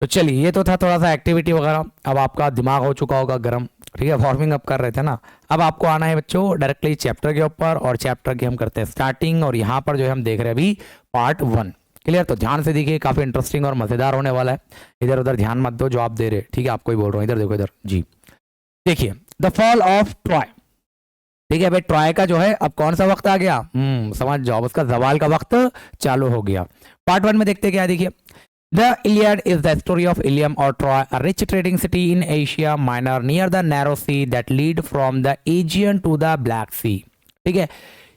तो चलिए, ये तो था थोड़ा सा एक्टिविटी वगैरह। अब आपका दिमाग हो चुका होगा गर्म, ठीक है, वार्मिंग अप कर रहे थे ना। अब आपको आना है बच्चों डायरेक्टली चैप्टर के ऊपर, और चैप्टर की हम करते हैं स्टार्टिंग। और यहाँ पर जो है हम देख रहे हैं अभी पार्ट 1। क्लियर? तो ध्यान से देखिए, काफी इंटरेस्टिंग और मजेदार होने वाला है। इधर उधर ध्यान मत दो जो आप दे रहे, ठीक है, आपको ही बोल रहा हूँ। इधर देखो, इधर जी। देखिए, द फॉल ऑफ ट्रॉय। ठीक है भाई, ट्रॉय का जो है अब कौन सा वक्त आ गया, समझ जाओ, उसका जवाल का वक्त चालू हो गया। पार्ट 1 में देखते क्या, देखिए, The Iliad is the story of Ilium or Troy, a rich trading city in Asia Minor near the narrow sea that lead from the Aegean to the Black Sea. ठीक है,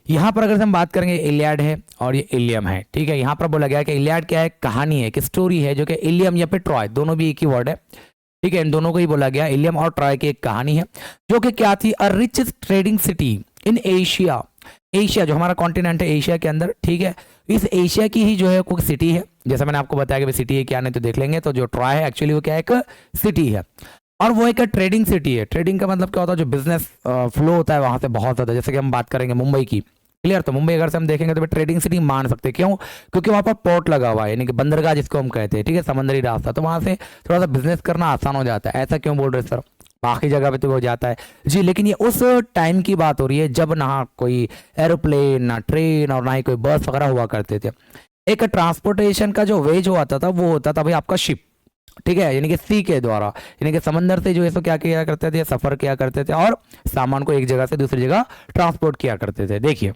यहाँ पर अगर हम बात करेंगे, इलियाड है और ये इलियम है। ठीक है, यहाँ पर बोला गया कि इलियाड क्या है, कहानी है, एक स्टोरी है, जो कि इलियम या फिर ट्रॉय दोनों भी एक ही वर्ड है। ठीक है, इन दोनों को ही बोला गया, इलियम और ट्रॉय की एक कहानी है, जो कि क्या थी, a rich trading city in Asia. Asia जो हमारा कॉन्टिनेंट है, एशिया के अंदर, ठीक है, इस एशिया की ही जो है कोई सिटी है। जैसा मैंने आपको बताया कि सिटी है क्या, नहीं तो देख लेंगे। तो जो ट्रॉय है एक्चुअली वो क्या है, एक सिटी है, और वो एक ट्रेडिंग सिटी है। ट्रेडिंग का मतलब क्या होता है, जो बिजनेस फ्लो होता है वहां से बहुत ज्यादा। जैसे कि हम बात करेंगे मुंबई की, क्लियर? तो मुंबई अगर से हम देखेंगे तो ट्रेडिंग सिटी मान सकते हैं। क्यों? क्योंकि वहां पर पोर्ट लगा हुआ है, यानी कि बंदरगाह जिसको हम कहते हैं, ठीक है, समंदरी रास्ता, तो वहां से थोड़ा सा बिजनेस करना आसान हो जाता है। ऐसा क्यों बोल रहे सर, बाकी जगह पे तो हो जाता है जी, लेकिन ये उस टाइम की बात हो रही है जब ना कोई एरोप्लेन, ना ट्रेन, और ना ही कोई बस वगैरह हुआ करते थे। एक ट्रांसपोर्टेशन का जो वे जो आता था वो होता था भाई आपका शिप। ठीक है, यानी कि सी के द्वारा, यानी कि समंदर से जो है सो क्या किया करते थे, सफर किया करते थे, और सामान को एक जगह से दूसरी जगह ट्रांसपोर्ट किया करते थे। देखिए,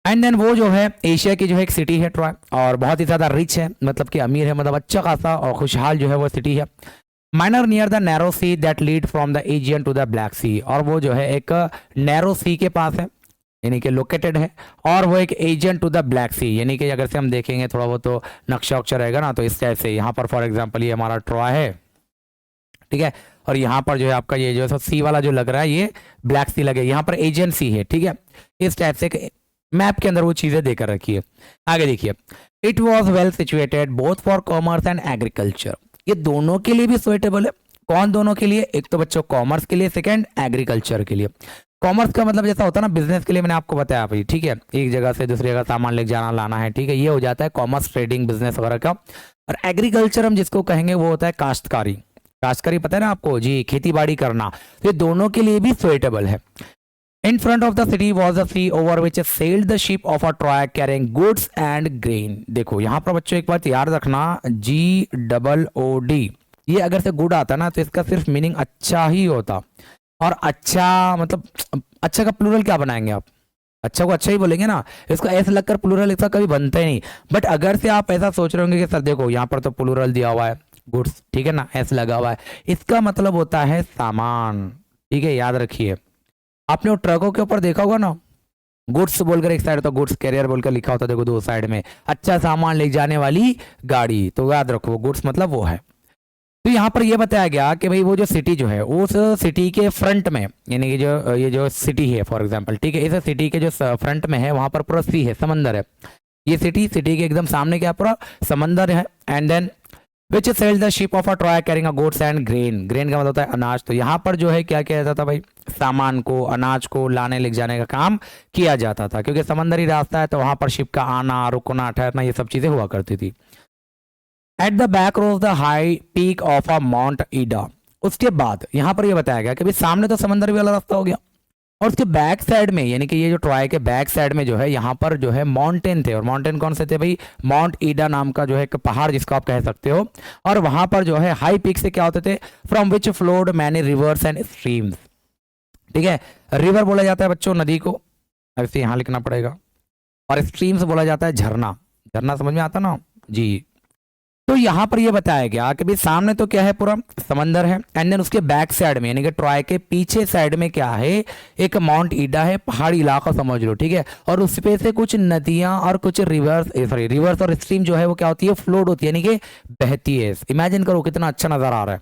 एंड देन वो जो है एशिया की जो है एक सिटी है ट्रॉय, और बहुत ही ज्यादा रिच है, मतलब कि अमीर है, मतलब अच्छा खासा और खुशहाल जो है वो सिटी है। Minor near the narrow sea that lead from the Aegean to the Black Sea, और वो जो है एक नैरो सी के पास है, यानी कि लोकेटेड है, और वो एक एजियन टू द ब्लैक सी, यानी कि अगर से हम देखेंगे थोड़ा वो तो नक्शा उक्शा रहेगा ना, तो इस टाइप से यहाँ पर फॉर एग्जांपल ये हमारा ट्रॉय है, ठीक है, और यहाँ पर जो है आपका ये जो सी वाला जो लग रहा है ये ब्लैक सी लगे, यहाँ पर एजियन सी है। ठीक है, इस टाइप से मैप के अंदर वो चीजें देकर रखी है। आगे देखिए, it was well situated both for commerce and agriculture. ये दोनों के लिए भी सुइटेबल है। कौन दोनों के लिए? एक तो बच्चों कॉमर्स के लिए, सेकंड एग्रीकल्चर के लिए। कॉमर्स का मतलब जैसा होता है ना बिजनेस के लिए, मैंने आपको बताया भाई, ठीक है, एक जगह से दूसरी जगह सामान लेके जाना लाना है, ठीक है, ये हो जाता है कॉमर्स, ट्रेडिंग, बिजनेस वगैरह का। और एग्रीकल्चर हम जिसको कहेंगे वो होता है काश्तकारी। काश्तकारी पता है ना आपको जी, खेती बाड़ी करना। तो ये दोनों के लिए भी सुइटेबल है। In front of the city was a sea over which sailed the ship of a Troy carrying goods and grain. देखो यहाँ पर बच्चों एक बात याद रखना, GOOD, ये अगर से गुड आता ना तो इसका सिर्फ मीनिंग अच्छा ही होता। और अच्छा मतलब अच्छा का प्लूरल क्या बनाएंगे आप? अच्छा को अच्छा ही बोलेंगे ना, इसको ऐसा लगकर प्लूरल इसका कभी बनता ही नहीं। बट अगर से आप ऐसा सोच रहे होंगे कि सर देखो यहाँ पर तो प्लूरल दिया हुआ है गुड्स, ठीक है ना, ऐसा लगा हुआ है, इसका मतलब होता है सामान। ठीक है, याद रखिए। आपने वो ट्रकों के ऊपर देखा होगा ना, गुड्स बोलकर एक साइड तो गुड्स कैरियर बोलकर लिखा होता है, देखो दो साइड में, अच्छा सामान ले जाने वाली गाड़ी, तो याद रखो गुड्स मतलब वो है। तो यहाँ पर ये बताया गया कि भाई वो जो सिटी जो है उस सिटी के फ्रंट में, यानी कि जो ये जो सिटी है फॉर एग्जांपल, ठीक है, इस सिटी के जो फ्रंट में है वहां पर पूरा सी है, समंदर है। ये सिटी के एकदम सामने क्या पूरा समंदर है। And then which sailed the ship of a Troy carrying a goods and grain. grain का मतलब होता है अनाज। तो यहाँ पर जो है क्या किया जाता था भाई, सामान को, अनाज को लाने ले जाने का काम किया जाता था, क्योंकि समंदरी रास्ता है तो वहां पर शिप का आना, रुकना, ठहरना, ये सब चीजें हुआ करती थी। At the back rose the high peak of a Mount Ida. उसके बाद यहाँ पर यह बताया गया कि भाई सामने तो समंदर वाला रास्ता हो गया, और उसके बैक साइड में, यानी कि ये जो ट्रॉय के बैक साइड में जो है यहाँ पर जो है माउंटेन थे। और माउंटेन कौन से थे भाई? माउंट ईडा नाम का जो है एक पहाड़ जिसको आप कह सकते हो। और वहां पर जो है हाई पीक से क्या होते थे, from which flowed many reverse and streams. ठीक है, रिवर बोला जाता है बच्चों नदी को, ऐसे यहाँ लिखना पड़ेगा, और स्ट्रीम्स बोला जाता है झरना। झरना समझ में आता ना जी। तो यहाँ पर ये बताया गया कि भाई सामने तो क्या है, पूरा समंदर है, एंड देन उसके बैक साइड में, यानी कि ट्रॉय के पीछे साइड में क्या है, एक माउंट ईडा है, पहाड़ी इलाका समझ लो, ठीक है, और उस पे से कुछ नदियां और कुछ रिवर्स और स्ट्रीम जो है वो क्या होती है, फ्लोड होती है, यानी कि बहती है। इमेजिन करो कितना अच्छा नजर आ रहा है।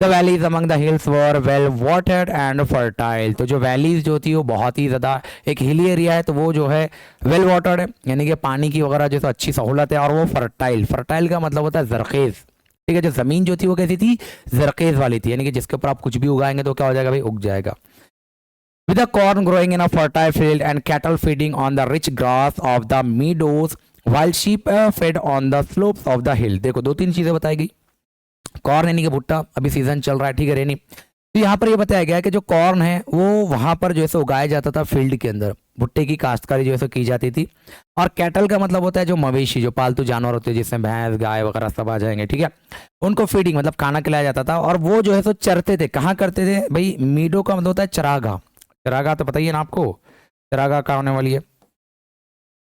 The valleys among the hills were well watered and fertile. तो जो वैलीज जो थी वो बहुत ही ज़्यादा, एक हिली एरिया है तो वो जो है वेल वाटर्ड है, यानी कि पानी की वगैरह जो अच्छी सहूलत है, और वो फर्टाइल, फर्टाइल का मतलब होता है जरखेज। ठीक है, जो ज़मीन जो थी वो कैसी थी, जरखेज वाली थी, यानी कि जिसके ऊपर आप कुछ भी उगाएंगे तो क्या हो जाएगा भाई, उग जाएगा। with the corn growing in a fertile field and cattle feeding on the rich grass of the meadows while sheep fed on the slopes of the hill। देखो दो तीन चीजें बताई गई। कॉर्न यानी कि भुट्टा, अभी सीजन चल रहा है, ठीक है, रेनी। तो यहाँ पर ये बताया गया है कि जो कॉर्न है वो वहां पर जो है उगाया जाता था फील्ड के अंदर, भुट्टे की काश्तकारी जो है की जाती थी। और कैटल का मतलब होता है जो मवेशी, जो पालतू जानवर होते हैं, जिसमें भैंस गाय वगैरह सब आ जाएंगे, ठीक है, उनको फीडिंग मतलब खाना खिलाया जाता था। और वो जो है सो चरते थे। कहाँ करते थे भाई? मीडो का मतलब होता है चरागाह। चरागाह तो पता ही है ना आपको, चरागाह कहाँ होने वाली है?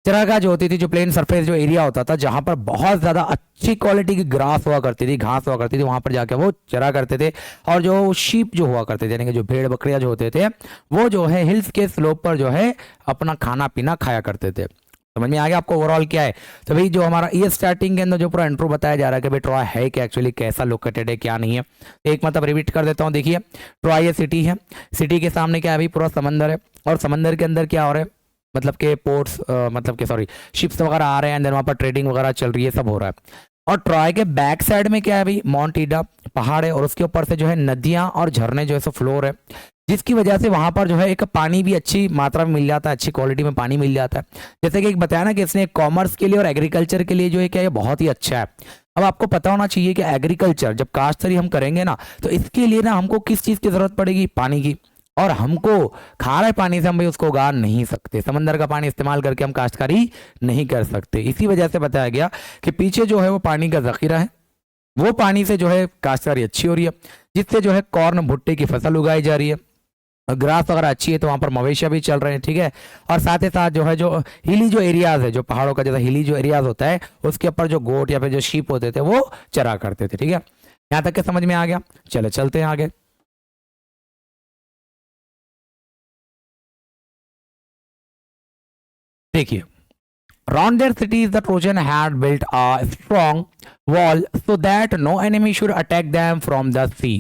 चरागाह जो होती थी, जो प्लेन सरफेस जो एरिया होता था जहां पर बहुत ज्यादा अच्छी क्वालिटी की ग्रास हुआ करती थी, घास हुआ करती थी, वहां पर जाके वो चरा करते थे। और जो शीप जो हुआ करते थे, यानी कि जो भेड़ बकरियां जो होते थे, वो जो है हिल्स के स्लोप पर जो है अपना खाना पीना खाया करते थे। समझ में आ गया आपको ओवरऑल क्या है? तो भाई जो हमारा ये स्टार्टिंग के अंदर जो पूरा इंट्रो बताया जा रहा है कि भाई ट्रॉय है क्या, एक्चुअली कैसा लोकेटेड है, क्या नहीं है। एक मतलब रिपीट कर देता हूँ। देखिए ट्रॉय ये सिटी है, सिटी के सामने क्या है भाई? पूरा समंदर है। और समंदर के अंदर क्या हो रहा है? मतलब के पोर्ट्स, मतलब के सॉरी शिप्स वगैरह आ रहे हैं, देन वहाँ पर ट्रेडिंग वगैरह चल रही है, सब हो रहा है। और ट्रॉय के बैक साइड में क्या है भाई? माउंट ईडा पहाड़ है, और उसके ऊपर से जो है नदियां और झरने जो है सो फ्लोर है, जिसकी वजह से वहां पर जो है एक पानी भी अच्छी मात्रा में मिल जाता है, अच्छी क्वालिटी में पानी मिल जाता है। जैसे कि एक बताया ना कि इसने कॉमर्स के लिए और एग्रीकल्चर के लिए जो है क्या, ये बहुत ही अच्छा है। अब आपको पता होना चाहिए कि एग्रीकल्चर जब काश्तकारी हम करेंगे ना, तो इसके लिए ना हमको किस चीज की जरूरत पड़ेगी? पानी की। और हमको खारे पानी से हम भाई उसको उगा नहीं सकते, समंदर का पानी इस्तेमाल करके हम काश्तकारी नहीं कर सकते। इसी वजह से बताया गया कि पीछे जो है वो पानी का जखीरा है, वो पानी से जो है काश्तकारी अच्छी हो रही है, जिससे जो है कॉर्न भुट्टे की फसल उगाई जा रही है। ग्रास वगैरह अच्छी है तो वहां पर मवेशियां भी चल रहे हैं, ठीक है। और साथ ही साथ जो है जो हिली जो एरियाज है, जो पहाड़ों का जैसा हिली जो एरियाज होता है, उसके ऊपर जो गोट या फिर जो शीप होते थे वो चरा करते थे, ठीक है। यहाँ तक के समझ में आ गया? चलो चलते हैं आगे। देखिए round their cities the Trojan had built a strong wall so that no enemy should attack them from the sea।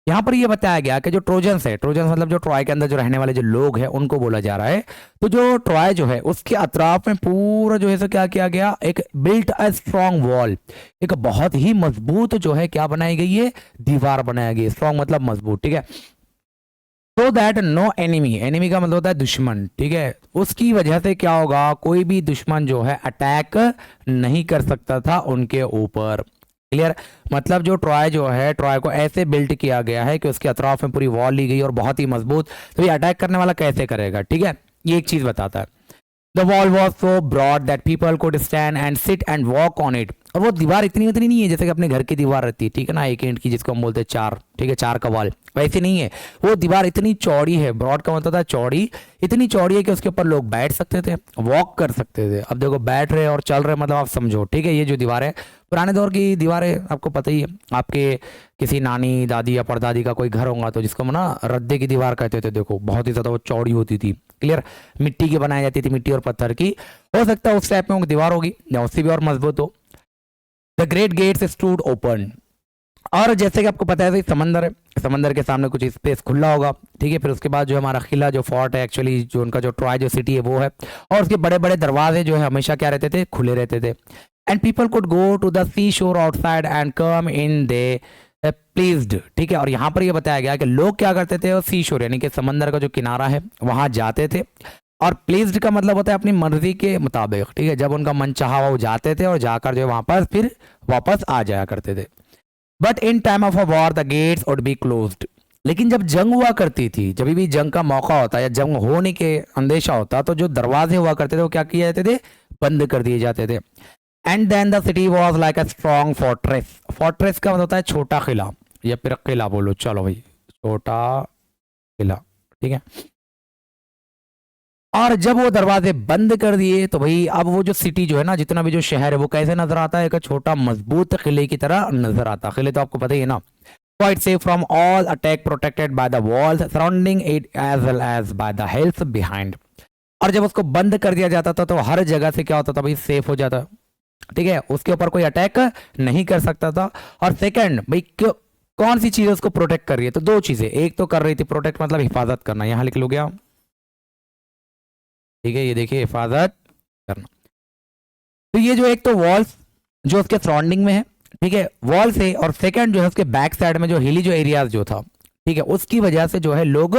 यहाँ पर ये बताया गया कि जो ट्रोजन्स है, ट्रोजन्स मतलब जो ट्रॉय के अंदर जो रहने वाले जो लोग हैं उनको बोला जा रहा है। तो जो ट्रॉय जो है उसके अतराफ में पूरा जो है सो क्या किया गया? एक बिल्ट अ स्ट्रॉन्ग वॉल, एक बहुत ही मजबूत जो है क्या बनाई गई है? दीवार बनाई गई। स्ट्रॉन्ग मतलब मजबूत, ठीक है। So that no enemy, enemy का मतलब होता है दुश्मन, ठीक है, उसकी वजह से क्या होगा? कोई भी दुश्मन जो है अटैक नहीं कर सकता था उनके ऊपर। क्लियर? मतलब जो ट्रॉय जो है, ट्रॉय को ऐसे बिल्ड किया गया है कि उसके अतराफ में पूरी वॉल ली गई और बहुत ही मजबूत। तो ये अटैक करने वाला कैसे करेगा? ठीक है, ये एक चीज बताता है। The wall was so broad that people could stand and sit and walk on it। और वो दीवार इतनी उतनी नहीं है जैसे कि अपने घर की दीवार रहती है, ठीक है ना, एक ईंट की, जिसको हम बोलते हैं चार, ठीक है, चार का वॉल, वैसे नहीं है। वो दीवार इतनी चौड़ी है, ब्रॉड का मतलब था चौड़ी, इतनी चौड़ी है कि उसके ऊपर लोग बैठ सकते थे, वॉक कर सकते थे। अब देखो बैठ रहे और चल रहे, मतलब आप समझो, ठीक है। ये जो दीवार है पुराने दौर की दीवारें, आपको पता ही है, आपके किसी नानी दादी या परदादी का कोई घर होगा तो जिसको ना रद्दे की दीवार कहते थे, देखो बहुत ही ज्यादा वो चौड़ी होती थी। क्लियर? मिट्टी की बनाई जाती थी, मिट्टी और पत्थर की। हो सकता है उस टाइप में दीवार होगी या उससे भी और मजबूत हो। The great gates stood open. और जैसे कि आपको पता है समंदर है, समंदर के सामने कुछ स्पेस खुला होगा, ठीक है। फिर उसके बाद जो हमारा किला, जो फोर्ट है, एक्चुअली जो उनका जो ट्रॉय जो सिटी है वो है, और उसके बड़े बड़े दरवाजे जो है हमेशा क्या रहते थे? खुले रहते थे। And people could go to the sea shore outside and come in they pleased, ठीक है। और यहाँ पर ये बताया गया कि लोग क्या करते थे? सी शोर यानी कि समंदर का जो किनारा है वहां जाते थे। और प्लीज्ड का मतलब होता है अपनी मर्जी के मुताबिक, ठीक है। जब उनका मन चाहा वो जाते थे और जाकर जो है वहां पर फिर वापस आ जाया करते थे। But in time of a war the gates would be closed. लेकिन जब जंग हुआ करती थी, जब भी जंग का मौका होता या जंग होने के अंदेशा होता, तो जो दरवाजे हुआ करते थे वो क्या किए जाते थे? बंद कर दिए जाते थे। And then the city was like a strong fortress. Fortress का मतलब होता है छोटा किला या फिर किला बोलो, चलो भाई, छोटा किला, ठीक है। और जब वो दरवाजे बंद कर दिए तो भाई अब वो जो सिटी जो है ना, जितना भी जो शहर है, वो कैसे नजर आता है? एक छोटा मजबूत किले की तरह नजर आता। किले तो आपको पता ही है ना, quite safe from all attack, protected by the walls surrounding it as well as by the hills behind. और जब उसको बंद कर दिया जाता था तो हर जगह से क्या होता था भाई? सेफ हो जाता, ठीक है, उसके ऊपर कोई अटैक नहीं कर सकता था। और सेकंड भाई कौन सी चीज उसको प्रोटेक्ट कर रही है? तो दो चीजें, एक तो कर रही थी प्रोटेक्ट मतलब हिफाजत करना, यहां लिख लो गया, ठीक है, ये देखिए हिफाजत करना। तो ये जो एक तो वॉल्स जो उसके सराउंडिंग में है, ठीक है, वॉल से, और सेकंड जो है उसके बैक साइड में जो हिली जो एरियाज जो था, ठीक है, उसकी वजह से जो है लोग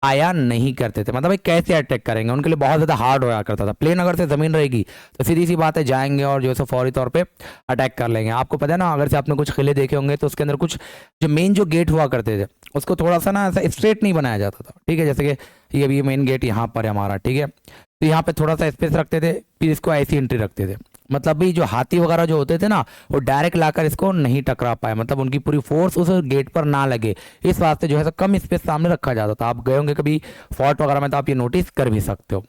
आया नहीं करते थे। मतलब भाई कैसे अटैक करेंगे, उनके लिए बहुत ज़्यादा हार्ड होया करता था। प्लेन अगर से ज़मीन रहेगी तो सीधी सी बात है जाएंगे और जो है फौरी तौर पे अटैक कर लेंगे। आपको पता है ना, अगर से आपने कुछ किले देखे होंगे तो उसके अंदर कुछ जो मेन जो गेट हुआ करते थे उसको थोड़ा सा ना ऐसा स्ट्रेट नहीं बनाया जाता था। ठीक है, जैसे कि ये अभी मेन गेट यहाँ पर है हमारा, ठीक है, तो यहाँ पे थोड़ा सा स्पेस रखते थे, फिर इसको ऐसी एंट्री रखते थे। मतलब भी जो हाथी वगैरह जो होते थे ना वो डायरेक्ट लाकर इसको नहीं टकरा पाए, मतलब उनकी पूरी फोर्स उस गेट पर ना लगे, इस वास्ते जो है कम स्पेस सामने रखा जाता था। आप गए होंगे कभी फोर्ट वगैरह में तो आप ये नोटिस कर भी सकते हो।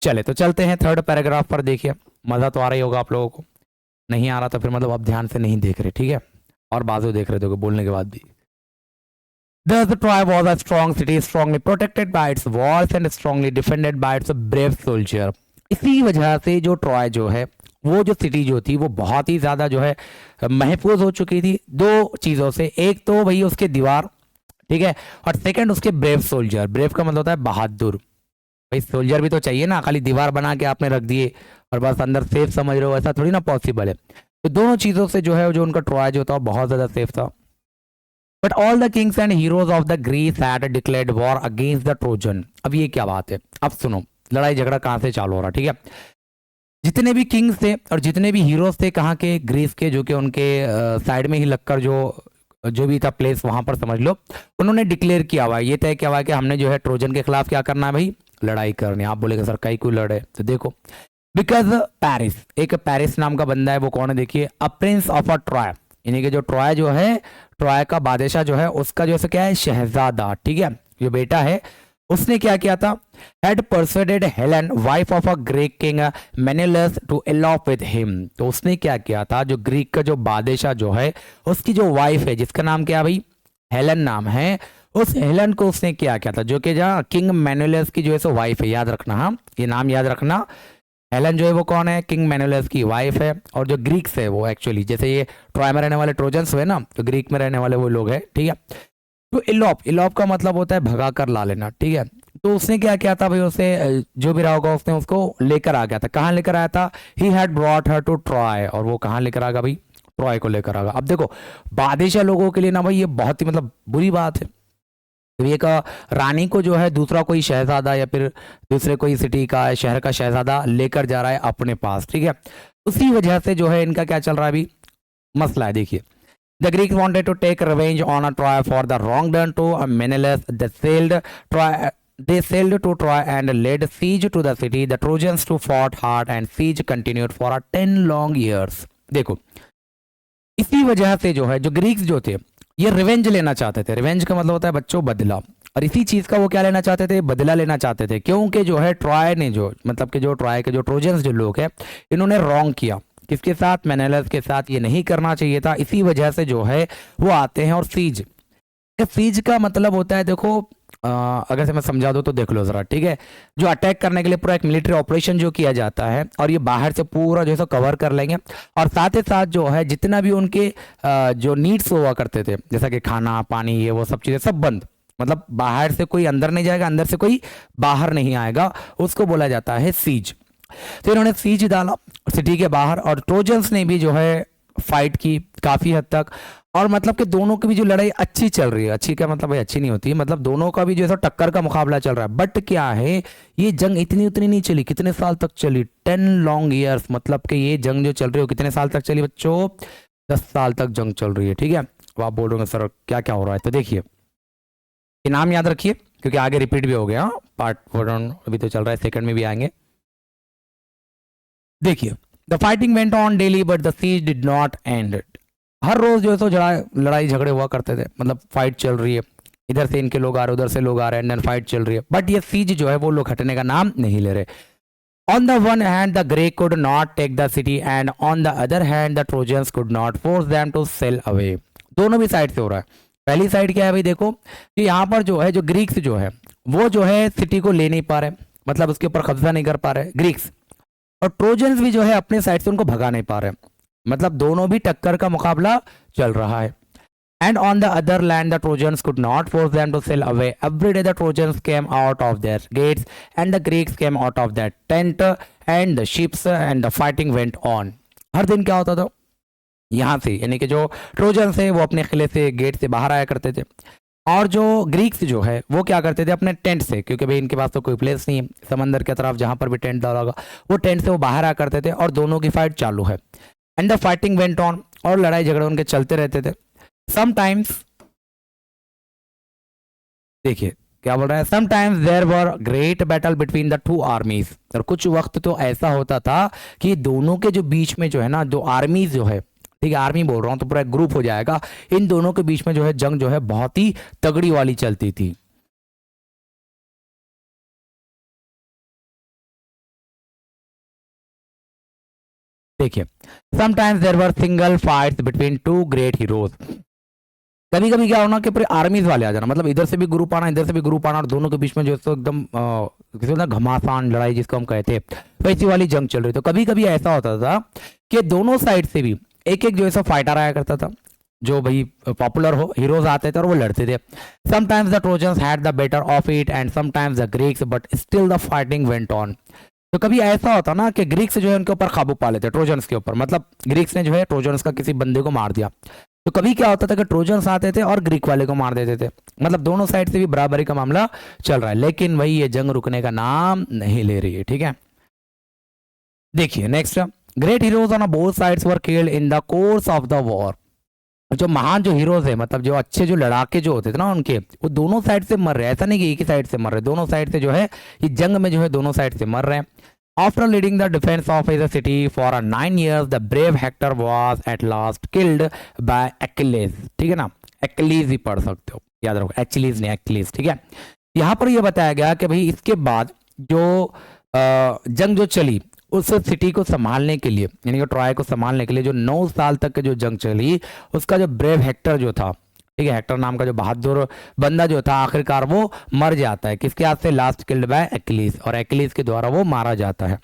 चले तो चलते हैं थर्ड पैराग्राफ पर। देखिए मज़ा तो आ रही होगा आप लोगों को, नहीं आ रहा तो फिर मतलब आप ध्यान से नहीं देख रहे, ठीक है, और बाजू देख रहे थे बोलने के बाद भी। Thus the Troy was a strong city, strongly protected by its walls and strongly defended by its brave soldier. इसी वजह से जो ट्रॉय जो है वो जो सिटी जो थी वो बहुत ही ज़्यादा जो है महफूज हो चुकी थी दो चीज़ों से। एक तो वही उसके दीवार, ठीक है, और सेकंड उसके ब्रेव सोल्जर। ब्रेव का मतलब होता है बहादुर। भाई सोल्जर भी तो चाहिए ना, खाली दीवार बना के आपने रख दिए और बस अंदर सेफ समझ रहे हो, ऐसा थोड़ी ना पॉसिबल है। तो दोनों चीज़ों से जो है जो उनका ट्रॉय जो था बहुत ज़्यादा सेफ था। But all the kings and heroes of the Greece had declared war against the Trojan. अब ये क्या बात है, अब सुनो लड़ाई झगड़ा कहाँ से चालू हो रहा, ठीक है। जितने भी किंग्स थे और जितने भी हीरोज थे कहाँ के, ग्रीस के, जो कि उनके साइड में ही लगकर जो भी था प्लेस वहां पर समझ लो, उन्होंने डिक्लेयर किया हुआ है, ये तय किया हुआ है कि हमने जो है ट्रोजन के खिलाफ क्या करना है भाई, लड़ाई करनी है। आप बोलेगे सर कई कोई लड़े, तो देखो बिकॉज पेरिस, एक पेरिस नाम का बंदा है, वो कौन है देखिए, a prince of a Troy, यानी कि जो ट्रॉय जो है, ट्रॉय का बादशाह जो है उसका जो है क्या है, शहजादा, ठीक है, जो बेटा है उसने क्या किया था, had persuaded Helen, wife of a Greek king Menelaus, to elope with him। तो उसने क्या किया था, जो ग्रीक का जो बादशाह जो है उसकी जो वाइफ है जिसका नाम क्या भाई, हेलन नाम है, उस हेलन को उसने क्या किया था, जो कि जहाँ किंग मेनुलस की जो है सो वाइफ है, याद रखना, हाँ ये नाम याद रखना। हेलन जो है वो कौन है, किंग मेनुलस की वाइफ है। और जो ग्रीक्स है वो एक्चुअली जैसे ये ट्रॉय में रहने वाले ट्रोजन्स हुए ना, तो ग्रीक में रहने वाले वो लोग हैं, ठीक है। तो इलोप का मतलब होता है भगा कर ला लेना, ठीक है। तो उसने क्या किया था भाई, उसे जो भी रहा होगा उसने उसको लेकर आ गया था। कहाँ लेकर आया था, he had brought her to Troy, और वो कहाँ लेकर आएगा भाई, ट्रॉय को लेकर आएगा। अब देखो बादशाह लोगों के लिए ना भाई ये बहुत ही मतलब बुरी बात है, तो एक रानी को जो है दूसरा कोई शहजादा या फिर दूसरे कोई सिटी का शहर का शहजादा लेकर जा रहा है अपने पास, ठीक है। उसी वजह से जो है इनका क्या चल रहा है अभी मसला है। देखिए The Greeks wanted to take revenge on a Troy for the wrong done to Menelaus. They sailed to Troy and laid siege to the city. The Trojans too fought hard and siege continued for 10 long years. देखो इसी वजह से जो है जो Greeks जो थे ये रिवेंज लेना चाहते थे। रिवेंज का मतलब होता है बच्चों बदला, और इसी चीज का वो क्या लेना चाहते थे, बदला लेना चाहते थे, क्योंकि जो है ट्रॉय ने जो मतलब कि जो ट्रॉय के जो ट्रोजन्स जो लोग हैं इन्होंने रॉन्ग किया, किसके साथ, मेनेलस के साथ, ये नहीं करना चाहिए था। इसी वजह से जो है वो आते हैं और सीज, सीज का मतलब होता है देखो अगर से मैं समझा दूं तो देख लो जरा, ठीक है, जो अटैक करने के लिए पूरा एक मिलिट्री ऑपरेशन जो किया जाता है और ये बाहर से पूरा जो है कवर कर लेंगे, और साथ ही साथ जो है जितना भी उनके जो नीड्स हुआ करते थे जैसा कि खाना पानी ये वो सब चीज़ें सब बंद, मतलब बाहर से कोई अंदर नहीं जाएगा, अंदर से कोई बाहर नहीं आएगा, उसको बोला जाता है सीज। तो इन्होंने सीज डाला सिटी के बाहर, और ट्रोजन्स ने भी जो है फाइट की काफ़ी हद तक, और मतलब कि दोनों की भी जो लड़ाई अच्छी चल रही है, अच्छी का मतलब भाई अच्छी नहीं होती, मतलब दोनों का भी जो है टक्कर का मुकाबला चल रहा है। बट क्या है ये जंग इतनी उतनी नहीं चली, कितने साल तक चली, 10 लॉन्ग ईयर्स, मतलब कि ये जंग जो चल रही है कितने साल तक चली बच्चों, 10 साल तक जंग चल रही है, ठीक है। अब आप बोल रहे हो सर क्या क्या हो रहा है, तो देखिए ये नाम याद रखिए क्योंकि आगे रिपीट भी हो गया, पार्ट 1 अभी तो चल रहा है, सेकंड में भी आएंगे। देखिए the fighting went on daily but the siege did not end. हर रोज जो है तो लड़ाई झगड़े हुआ करते थे, मतलब फाइट चल रही है, इधर से इनके लोग आ रहे, उधर से लोग आ रहे हैं, एंड देन फाइट चल रही है, बट ये सीज जो है वो लोग हटने का नाम नहीं ले रहे। On the one hand the Greek could not take the city and on the other hand the Trojans could not force them to sail away. दोनों भी साइड से हो रहा है। पहली साइड क्या है भाई, देखो कि यहाँ पर जो है जो ग्रीक्स जो है वो जो है सिटी को ले नहीं पा रहे, मतलब उसके ऊपर कब्जा नहीं कर पा रहे ग्रीक्स, और ट्रोजन्स भी जो है अपने साइड से उनको भगा नहीं पा रहे, मतलब दोनों भी टक्कर का मुकाबला चल रहा है। And on the other land, the Trojans could not force them to sail away. Every day the Trojans came out of their gates and the Greeks came out of their tent and the ships and the fighting went on. हर दिन क्या होता था यहाँ से, यानी कि जो trojans है वो अपने किले से गेट से बाहर आया करते थे, और जो ग्रीक्स जो है वो क्या करते थे अपने टेंट से, क्योंकि भाई इनके पास तो कोई प्लेस नहीं है समंदर की तरफ जहां पर भी टेंट डाला होगा, वो टेंट से वो बाहर आ करते थे और दोनों की फाइट चालू है। And the fighting went on, और लड़ाई झगड़े उनके चलते रहते थे। समटाइम्स, देखिए क्या बोल रहा है, sometimes there were great battle between the two armies, और कुछ वक्त तो ऐसा होता था कि दोनों के जो बीच में जो है ना, दो आर्मीज जो है, ठीक है आर्मी बोल रहा हूँ तो पूरा एक ग्रुप हो जाएगा, इन दोनों के बीच में जो है जंग जो है बहुत ही तगड़ी वाली चलती थी। देखिए sometimes there were single fights between two great heroes, कभी कभी क्या होना कि पूरे आर्मीज वाले आ जाना, मतलब इधर से भी ग्रुप आना इधर से भी ग्रुप आना, और दोनों के बीच में जो है तो एकदम किसी ना घमासान लड़ाई जिसको हम कहते हैं, वैसी वाली जंग चल रही। तो कभी कभी ऐसा होता था कि दोनों साइड से भी एक एक जो है सो फाइटर आया करता था, जो भाई पॉपुलर हो हीरोज आते थे और वो लड़ते थे। Sometimes the trojans had the better of it and sometimes the Greeks, but still the fighting went on. तो कभी ऐसा होता ना कि ग्रीक्स जो है उनके ऊपर काबू पा लेते ट्रोजन्स के ऊपर, मतलब ग्रीक्स ने जो है ट्रोजन्स का किसी बंदे को मार दिया। तो कभी क्या होता था कि ट्रोजन्स आते थे और ग्रीक वाले को मार देते थे, मतलब दोनों साइड से भी बराबरी का मामला चल रहा है, लेकिन वही ये जंग रुकने का नाम नहीं ले रही है। ठीक है, देखिए next, great heroes on both sides were killed in the course of the war. जो महान जो हीरोज है, मतलब जो अच्छे जो लड़ाके जो होते थे ना उनके, वो दोनों साइड से मर रहे हैं, ऐसा नहीं कि एक ही साइड से मर रहे, दोनों साइड से जो है ये जंग में जो है दोनों साइड से मर रहे हैं। After leading the defense of his city for 9 years, the brave Hector was at last killed by Achilles। ठीक है ना, Achilles ही पढ़ सकते हो, याद रखो Achilles नहीं Achilles। ठीक है, यहाँ पर यह बताया गया कि भाई इसके बाद जो जंग जो चली उस सिटी को संभालने के लिए, यानी कि ट्रॉय को संभालने के लिए जो 9 साल तक के जो जंग चली, उसका जो ब्रेव हेक्टर जो था, ठीक है हेक्टर नाम का जो बहादुर बंदा जो था, आखिरकार वो मर जाता है। किसके हाथ से? लास्ट किल्ड बाय एक्लिस, और एक्लिस के द्वारा वो मारा जाता है।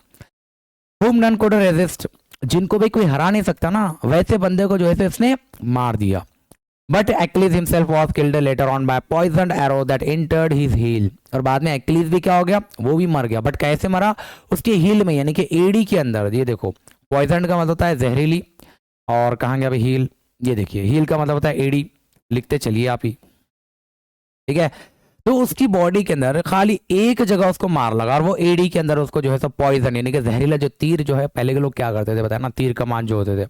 whom none could resist, जिनको भी कोई हरा नहीं सकता ना, वैसे बंदे को जो है इसने मार दिया। But Achilles himself was killed later on by poison arrow that entered his heel, और बाद में एक्लिस भी क्या हो गया, वो भी मर गया। बट कैसे मरा? उसके हील में, यानी कि एडी के अंदर। ये देखो पॉइजन का मतलब होता है जहरीली, और कहाँ गया भाई हील, ये देखिए हील का मतलब होता है एडी, लिखते चलिए आप ही। ठीक है, तो उसकी बॉडी के अंदर खाली एक जगह उसको मार लगा, और वो एडी के अंदर उसको जो है सब पॉइजन, यानी कि जहरीला जो तीर जो है, पहले के लोग क्या करते थे बताया ना, तीर कमान जो होते थे,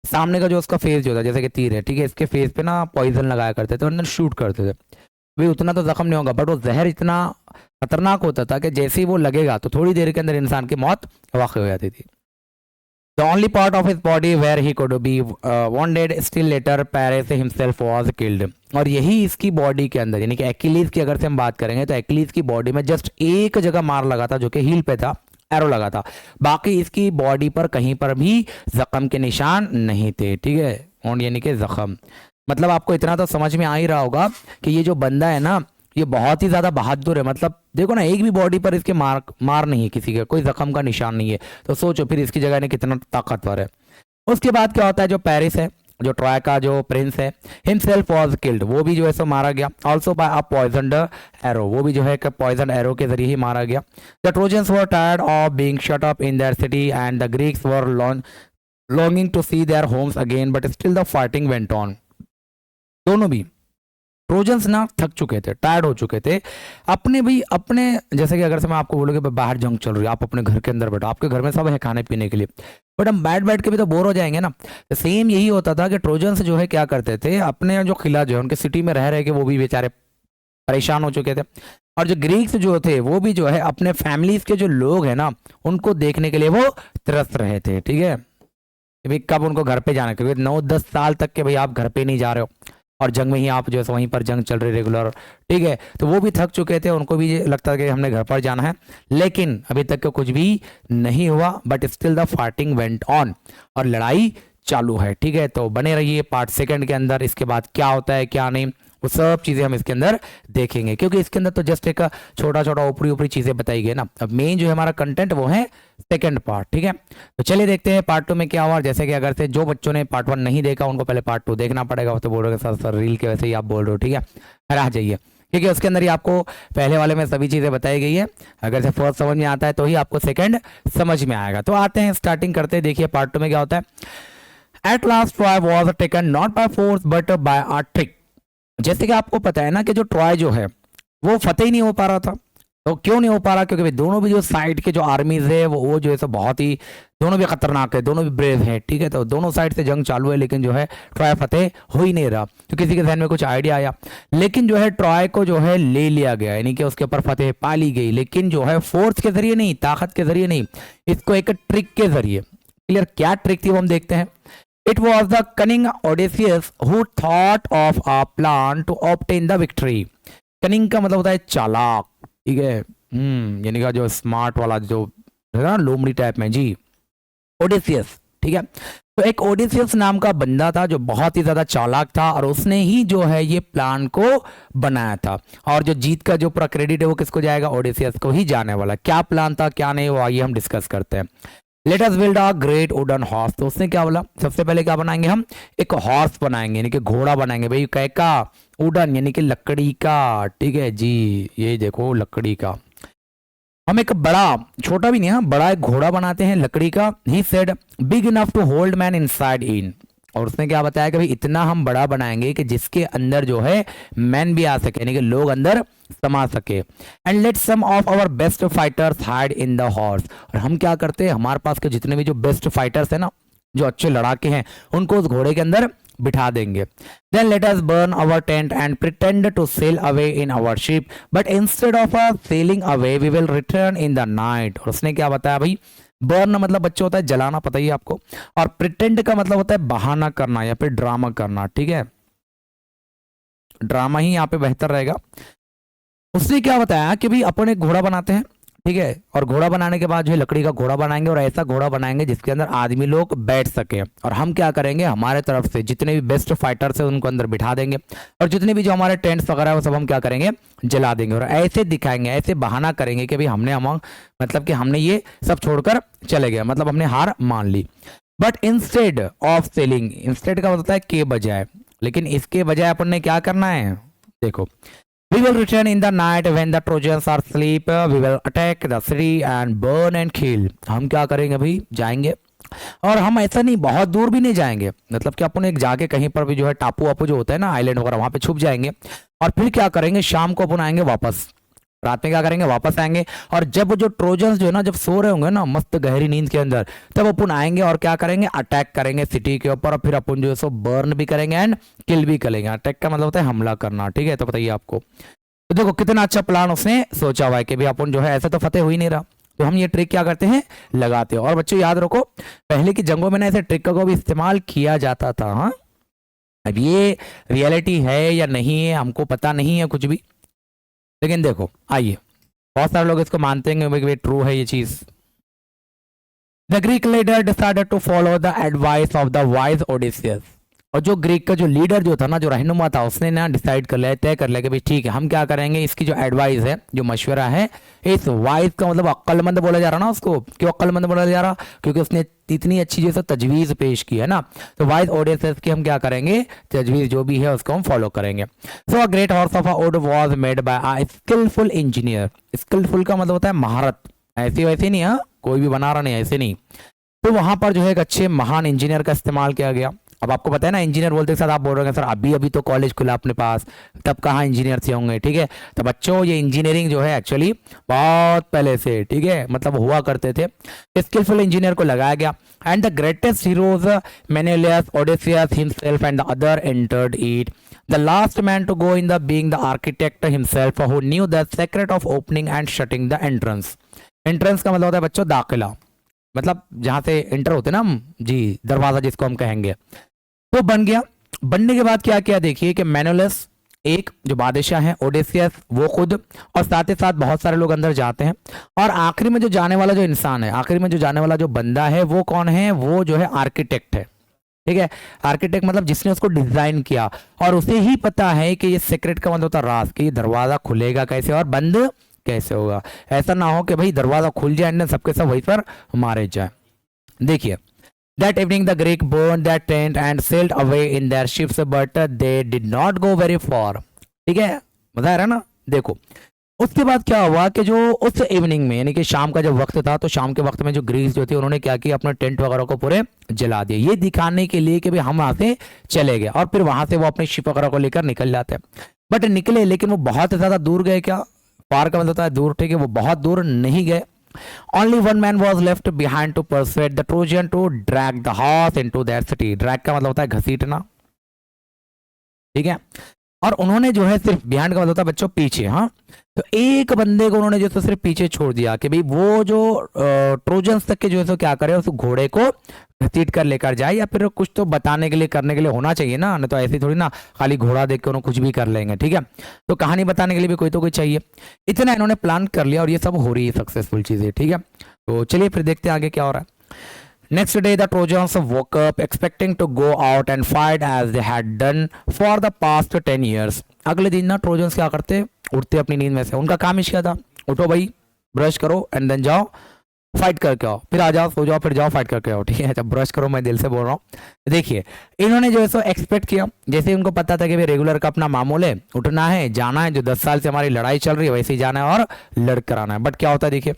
सामने का जो उसका फेस जो था, जैसे कि तीर है, ठीक है, इसके फेस पे ना पॉइजन लगाया करते थे और अंदर शूट करते थे। भाई उतना तो जख्म नहीं होगा, बट वो जहर इतना खतरनाक होता था कि जैसे ही वो लगेगा तो थोड़ी देर के अंदर इंसान की मौत वाक़ई हो जाती थी। The only part of his body where he could be wounded still later Paris himself was killed। और यही इसकी बॉडी के अंदर, यानी कि एक्लिस की अगर से हम बात करेंगे तो एक्लिस की बॉडी में जस्ट एक जगह मार लगा था, जो कि हील पे था, एरो लगा था। बाकी इसकी बॉडी पर कहीं पर भी जख्म के निशान नहीं थे। ठीक है, वोंड यानी कि जख्म, मतलब आपको इतना तो समझ में आ ही रहा होगा कि ये जो बंदा है ना, ये बहुत ही ज्यादा बहादुर है। मतलब देखो ना, एक भी बॉडी पर इसके मार नहीं है, किसी का कोई जख्म का निशान नहीं है, तो सोचो फिर इसकी जगह ने कितना ताकतवर है। उसके बाद क्या होता है, जो पेरिस है, जो ट्रॉय का जो प्रिंस है, हिमसेल्फ वाज किल्ड, वो भी जो है सो मारा गया। ऑल्सो बाय अ पॉइजनड एरो, वो भी जो है पॉइजन एरो के जरिए ही मारा गया। The Trojans were tired of being shut up in their city and the Greeks were longing to see their homes again, but still the fighting went on. दोनों भी ट्रोजन्स ना थक चुके थे, टायर्ड हो चुके थे अपने भाई अपने, जैसे कि अगर से मैं आपको बोलूँ कि बाहर जंग चल रही है, आप अपने घर के अंदर बैठो, आपके घर में सब है खाने पीने के लिए, बट हम बैठ बैठ के भी तो बोर हो जाएंगे ना। तो सेम यही होता था कि ट्रोजन्स जो है क्या करते थे, अपने जो किला जो है उनके सिटी में रह रहे के वो भी बेचारे परेशान हो चुके थे, और जो ग्रीक्स जो थे वो भी जो है अपने फैमिलीज के जो लोग हैं ना, उनको देखने के लिए वो तरस रहे थे। ठीक है, भाई कब उनको घर पे जाना, क्योंकि 9-10 साल तक के भाई आप घर पे नहीं जा रहे हो, और जंग में ही आप जो है वहीं पर जंग चल रही रेगुलर। ठीक है, तो वो भी थक चुके थे, उनको भी लगता था कि हमने घर पर जाना है, लेकिन अभी तक कुछ भी नहीं हुआ। But still the fighting went on, और लड़ाई चालू है। ठीक है, तो बने रहिए पार्ट सेकंड के अंदर, इसके बाद क्या होता है क्या नहीं, वो सब चीज़ें हम इसके अंदर देखेंगे, क्योंकि इसके अंदर तो जस्ट एक छोटा छोटा ऊपरी ऊपरी चीज़ें बताई गई ना। अब मेन जो है हमारा कंटेंट वो है सेकंड पार्ट। ठीक है, तो चलिए देखते हैं पार्ट 2 में क्या हुआ। जैसे कि अगर से जो बच्चों ने पार्ट 1 नहीं देखा, उनको पहले पार्ट 2 देखना पड़ेगा। वो तो बोल रहे सर सर रील के वैसे ही आप बोल रहे हो, ठीक है, आ जाइए, क्योंकि उसके अंदर ही आपको पहले वाले में सभी चीज़ें बताई गई है। अगर से फर्स्ट समझ में आता है तो ही आपको सेकंड समझ में आएगा। तो आते हैं, स्टार्टिंग करते हैं, देखिए पार्ट 2 में क्या होता है। At last Troy was taken not by force but by a trick. जैसे कि आपको पता है ना कि जो ट्रॉय जो है वो फतेह ही नहीं हो पा रहा था। तो क्यों नहीं हो पा रहा? क्योंकि भाई दोनों भी जो साइड के जो आर्मीज है वो जो है सब बहुत ही, दोनों भी खतरनाक है, दोनों भी ब्रेव है, ठीक है। तो दोनों साइड से जंग चालू है, लेकिन जो है ट्रॉय फतेह हो ही नहीं रहा। तो किसी के जहन में कुछ आइडिया आया, लेकिन जो है ट्रॉय को जो है ले लिया गया, यानी कि उसके ऊपर फतेह पा ली गई, लेकिन जो है फोर्स के जरिए नहीं, ताकत के जरिए नहीं, इसको एक ट्रिक के जरिए। क्लियर? क्या ट्रिक थी वो हम देखते हैं। It was the cunning Odysseus who thought of a plan to obtain the victory. Cunning का मतलब होता है चालाक, ठीक है। यानी का जो स्मार्ट वाला जो है ना, लोमड़ी टाइप में जी, ओडिसियस, ठीक है। तो एक ओडिसियस नाम का बंदा था जो बहुत ही ज्यादा चालाक था, और उसने ही जो है ये प्लान को बनाया था। और जो जीत का जो पूरा क्रेडिट है वो किसको जाएगा? ओडिसियस को ही जाने वाला। क्या प्लान था क्या नहीं, वो आइए हम डिस्कस करते हैं। Let us build a great wooden horse. तो उसने क्या बोला? सबसे पहले क्या बनाएंगे हम? एक हॉर्स बनाएंगे, यानी कि घोड़ा बनाएंगे। भाई कै का? वुडन, यानी कि लकड़ी का, ठीक है जी। ये देखो लकड़ी का। हम एक बड़ा, छोटा भी नहीं है, बड़ा एक घोड़ा बनाते हैं लकड़ी का। He said big enough to hold man inside in. और उसने क्या बताया कि भाई इतना हम बड़ा बनाएंगे कि जिसके अंदर जो है मैन भी आ सके, यानी कि लोग अंदर समा सके। And let some of our best fighters hide in the horse. और हम क्या करते हैं, हमारे पास के जितने भी जो बेस्ट फाइटर्स है ना, जो अच्छे लड़ाके हैं, उनको उस घोड़े के अंदर बिठा देंगे। Then let us burn our tent and pretend to sail away in our ship, but instead of sailing away we will return in the night. और उसने क्या बताया भाई? बर्न मतलब बच्चे होता है जलाना, पता ही है आपको। और प्रिटेंड का मतलब होता है बहाना करना या फिर ड्रामा करना, ठीक है। ड्रामा ही यहाँ पे बेहतर रहेगा। उसने क्या बताया कि भाई अपन एक घोड़ा बनाते हैं, ठीक है। और घोड़ा बनाने के बाद जो है लकड़ी का घोड़ा बनाएंगे, और ऐसा घोड़ा बनाएंगे जिसके अंदर आदमी लोग बैठ सके। और हम क्या करेंगे, हमारे तरफ से जितने भी बेस्ट फाइटर्स हैं उनको अंदर बिठा देंगे, और जितने भी जो हमारे टेंट्स वगैरह है वो सब हम क्या करेंगे? जला देंगे। और ऐसे दिखाएंगे, ऐसे बहाना करेंगे कि भाई मतलब कि हमने ये सब छोड़कर चले गए, मतलब हमने हार मान ली। But instead of sailing, instead का होता है के बजाय, लेकिन इसके बजाय अपन ने क्या करना है? देखो, we will return in the night when the Trojans are asleep. We will attack the city and burn and kill. हम क्या करेंगे भाई? जाएंगे, और हम ऐसा नहीं बहुत दूर भी नहीं जाएंगे, मतलब कि अपन एक जाके कहीं पर भी जो है टापू वापू जो होता है ना, आइलैंड वगैरह, वहां पे छुप जाएंगे। और फिर क्या करेंगे? शाम को अपन आएंगे वापस, रात में क्या करेंगे? वापस आएंगे। और जब वो जो ट्रोजन्स जो है ना, जब सो रहे होंगे ना मस्त गहरी नींद के अंदर, तब अपन आएंगे और क्या करेंगे? अटैक करेंगे सिटी के ऊपर, और फिर अपन जो है सो बर्न भी करेंगे एंड किल भी करेंगे। अटैक का मतलब होता है हमला करना, ठीक है। तो बताइए आपको, तो देखो कितना अच्छा प्लान उसने सोचा हुआ है कि भाई अपन जो है ऐसा तो फतेह हो ही नहीं रहा, तो हम ये ट्रिक क्या करते हैं? लगाते हैं। और बच्चों याद रखो, पहले की जंगों में ना ऐसे ट्रिक का भी इस्तेमाल किया जाता था। हाँ, अब ये रियलिटी है या नहीं है हमको पता नहीं है कुछ भी, लेकिन देखो आइए, बहुत सारे लोग इसको मानते हैं कि भाई ट्रू है ये चीज। The Greek leader decided to follow the advice of the wise Odysseus. और जो ग्रीक का जो लीडर जो था ना, जो रहनुमा था, उसने ना डिसाइड कर लिया, तय कर लिया कि भाई ठीक है, हम क्या करेंगे, इसकी जो एडवाइस है, जो मशवरा है, इस वाइज का मतलब अक्लमंद बोला जा रहा ना उसको। क्यों अक्लमंद बोला जा रहा? क्योंकि उसने इतनी अच्छी जैसे तजवीज पेश की है ना। तो वाइज ओडियंस की हम क्या करेंगे? तजवीज जो भी है उसको हम फॉलो करेंगे। So a great horse of a wood was made by a skilful engineer. Skilful का मतलब होता है महारत, ऐसे वैसे नहीं, हाँ कोई भी बना रहा नहीं, ऐसे नहीं। तो वहां पर जो है एक अच्छे महान इंजीनियर का इस्तेमाल किया गया। अब आपको पता है ना, इंजीनियर बोलते के साथ आप बोल रहे हैं सर अभी अभी तो कॉलेज खुला अपने पास, तब कहाँ इंजीनियर से होंगे, ठीक है। तो बच्चों ये इंजीनियरिंग जो है एक्चुअली बहुत पहले से, ठीक है, मतलब हुआ करते थे। स्किलफुल इंजीनियर को लगाया गया, and the greatest heroes Menelaus, Odysseus himself and the other entered it. The last man to go in the being the architect himself who knew the secret of opening and shutting the entrance. Entrance का मतलब होता है बच्चों दाखिला, मतलब जहां से enter होते ना हम जी, दरवाजा जिसको हम कहेंगे। तो बन गया। बनने के बाद क्या किया देखिए कि मेनोलस एक जो बादशाह है, ओडेसियस वो खुद, और साथ ही साथ बहुत सारे लोग अंदर जाते हैं। और आखिरी में जो जाने वाला जो इंसान है, आखिरी में जो जाने वाला जो बंदा है, वो कौन है? वो जो है आर्किटेक्ट है, ठीक है। आर्किटेक्ट मतलब जिसने उसको डिजाइन किया, और उसे ही पता है कि ये सीक्रेट का मतलब होता है राज, कि ये दरवाजा खुलेगा कैसे और बंद कैसे होगा। ऐसा ना हो कि भाई दरवाजा खुल जाए एंड सबके सब वहीं पर मारे जाए। देखिए, that evening the Greek burned their tent and sailed away in their ships, but they did not go very far। ठीक है, मजा आ रहा है ना? देखो, उसके बाद क्या हुआ कि जो उस इवनिंग में यानी कि शाम का जब वक्त था, तो शाम के वक्त में जो ग्रीस जो थे उन्होंने क्या किया, अपने टेंट वगैरह को पूरे जला दिए, ये दिखाने के लिए कि भाई हम वहां से चले गए, और फिर वहां से वो अपने शिप वगैरह को लेकर निकल जाते हैं। बट निकले, लेकिन वो बहुत ज्यादा दूर गए क्या, पार का मतलब होता है दूर, ठीक है, वो बहुत दूर नहीं गए। Only one man was left behind to persuade the Trojan to drag the horse into that city. Drag का मतलब होता है घसीटना, ठीक है, और उन्होंने जो है सिर्फ बिहाइंड का मतलब होता है बच्चों पीछे, हाँ, तो एक बंदे को उन्होंने जो है सिर्फ पीछे छोड़ दिया कि भाई वो जो ट्रोजन्स तक के जो है सो क्या करे, उस घोड़े को घसीट कर लेकर जाए, या फिर कुछ तो बताने के लिए करने के लिए होना चाहिए ना, नहीं तो ऐसे थोड़ी ना खाली घोड़ा देख के उन्होंने कुछ भी कर लेंगे, ठीक है, तो कहानी बताने के लिए भी कोई तो कोई चाहिए। इतना इन्होंने प्लान कर लिया और ये सब हो रही है सक्सेसफुल चीजें, ठीक है। तो चलिए फिर देखते हैं आगे क्या हो रहा है। Next day, the Trojans woke up expecting to go out and fight as they had done for the past 10 years. अगले दिन ना ट्रोजन्स क्या करते, उठते अपनी नींद में से, उनका काम ही क्या था, उठो भाई, ब्रश करो एंड देन जाओ फाइट करके आओ, फिर आ जाओ, सो जाओ, फिर जाओ फाइट करके आओ, ठीक है। जब ब्रश करो, मैं दिल से बोल रहा हूँ। देखिए इन्होंने जो है सो एक्सपेक्ट किया, जैसे उनको पता था कि भाई रेगुलर का अपना मामूल है, उठना है, जाना है, जो 10 साल से हमारी लड़ाई चल रही है वैसे ही जाना है और लड़ कर आना है। बट क्या होता है देखिए,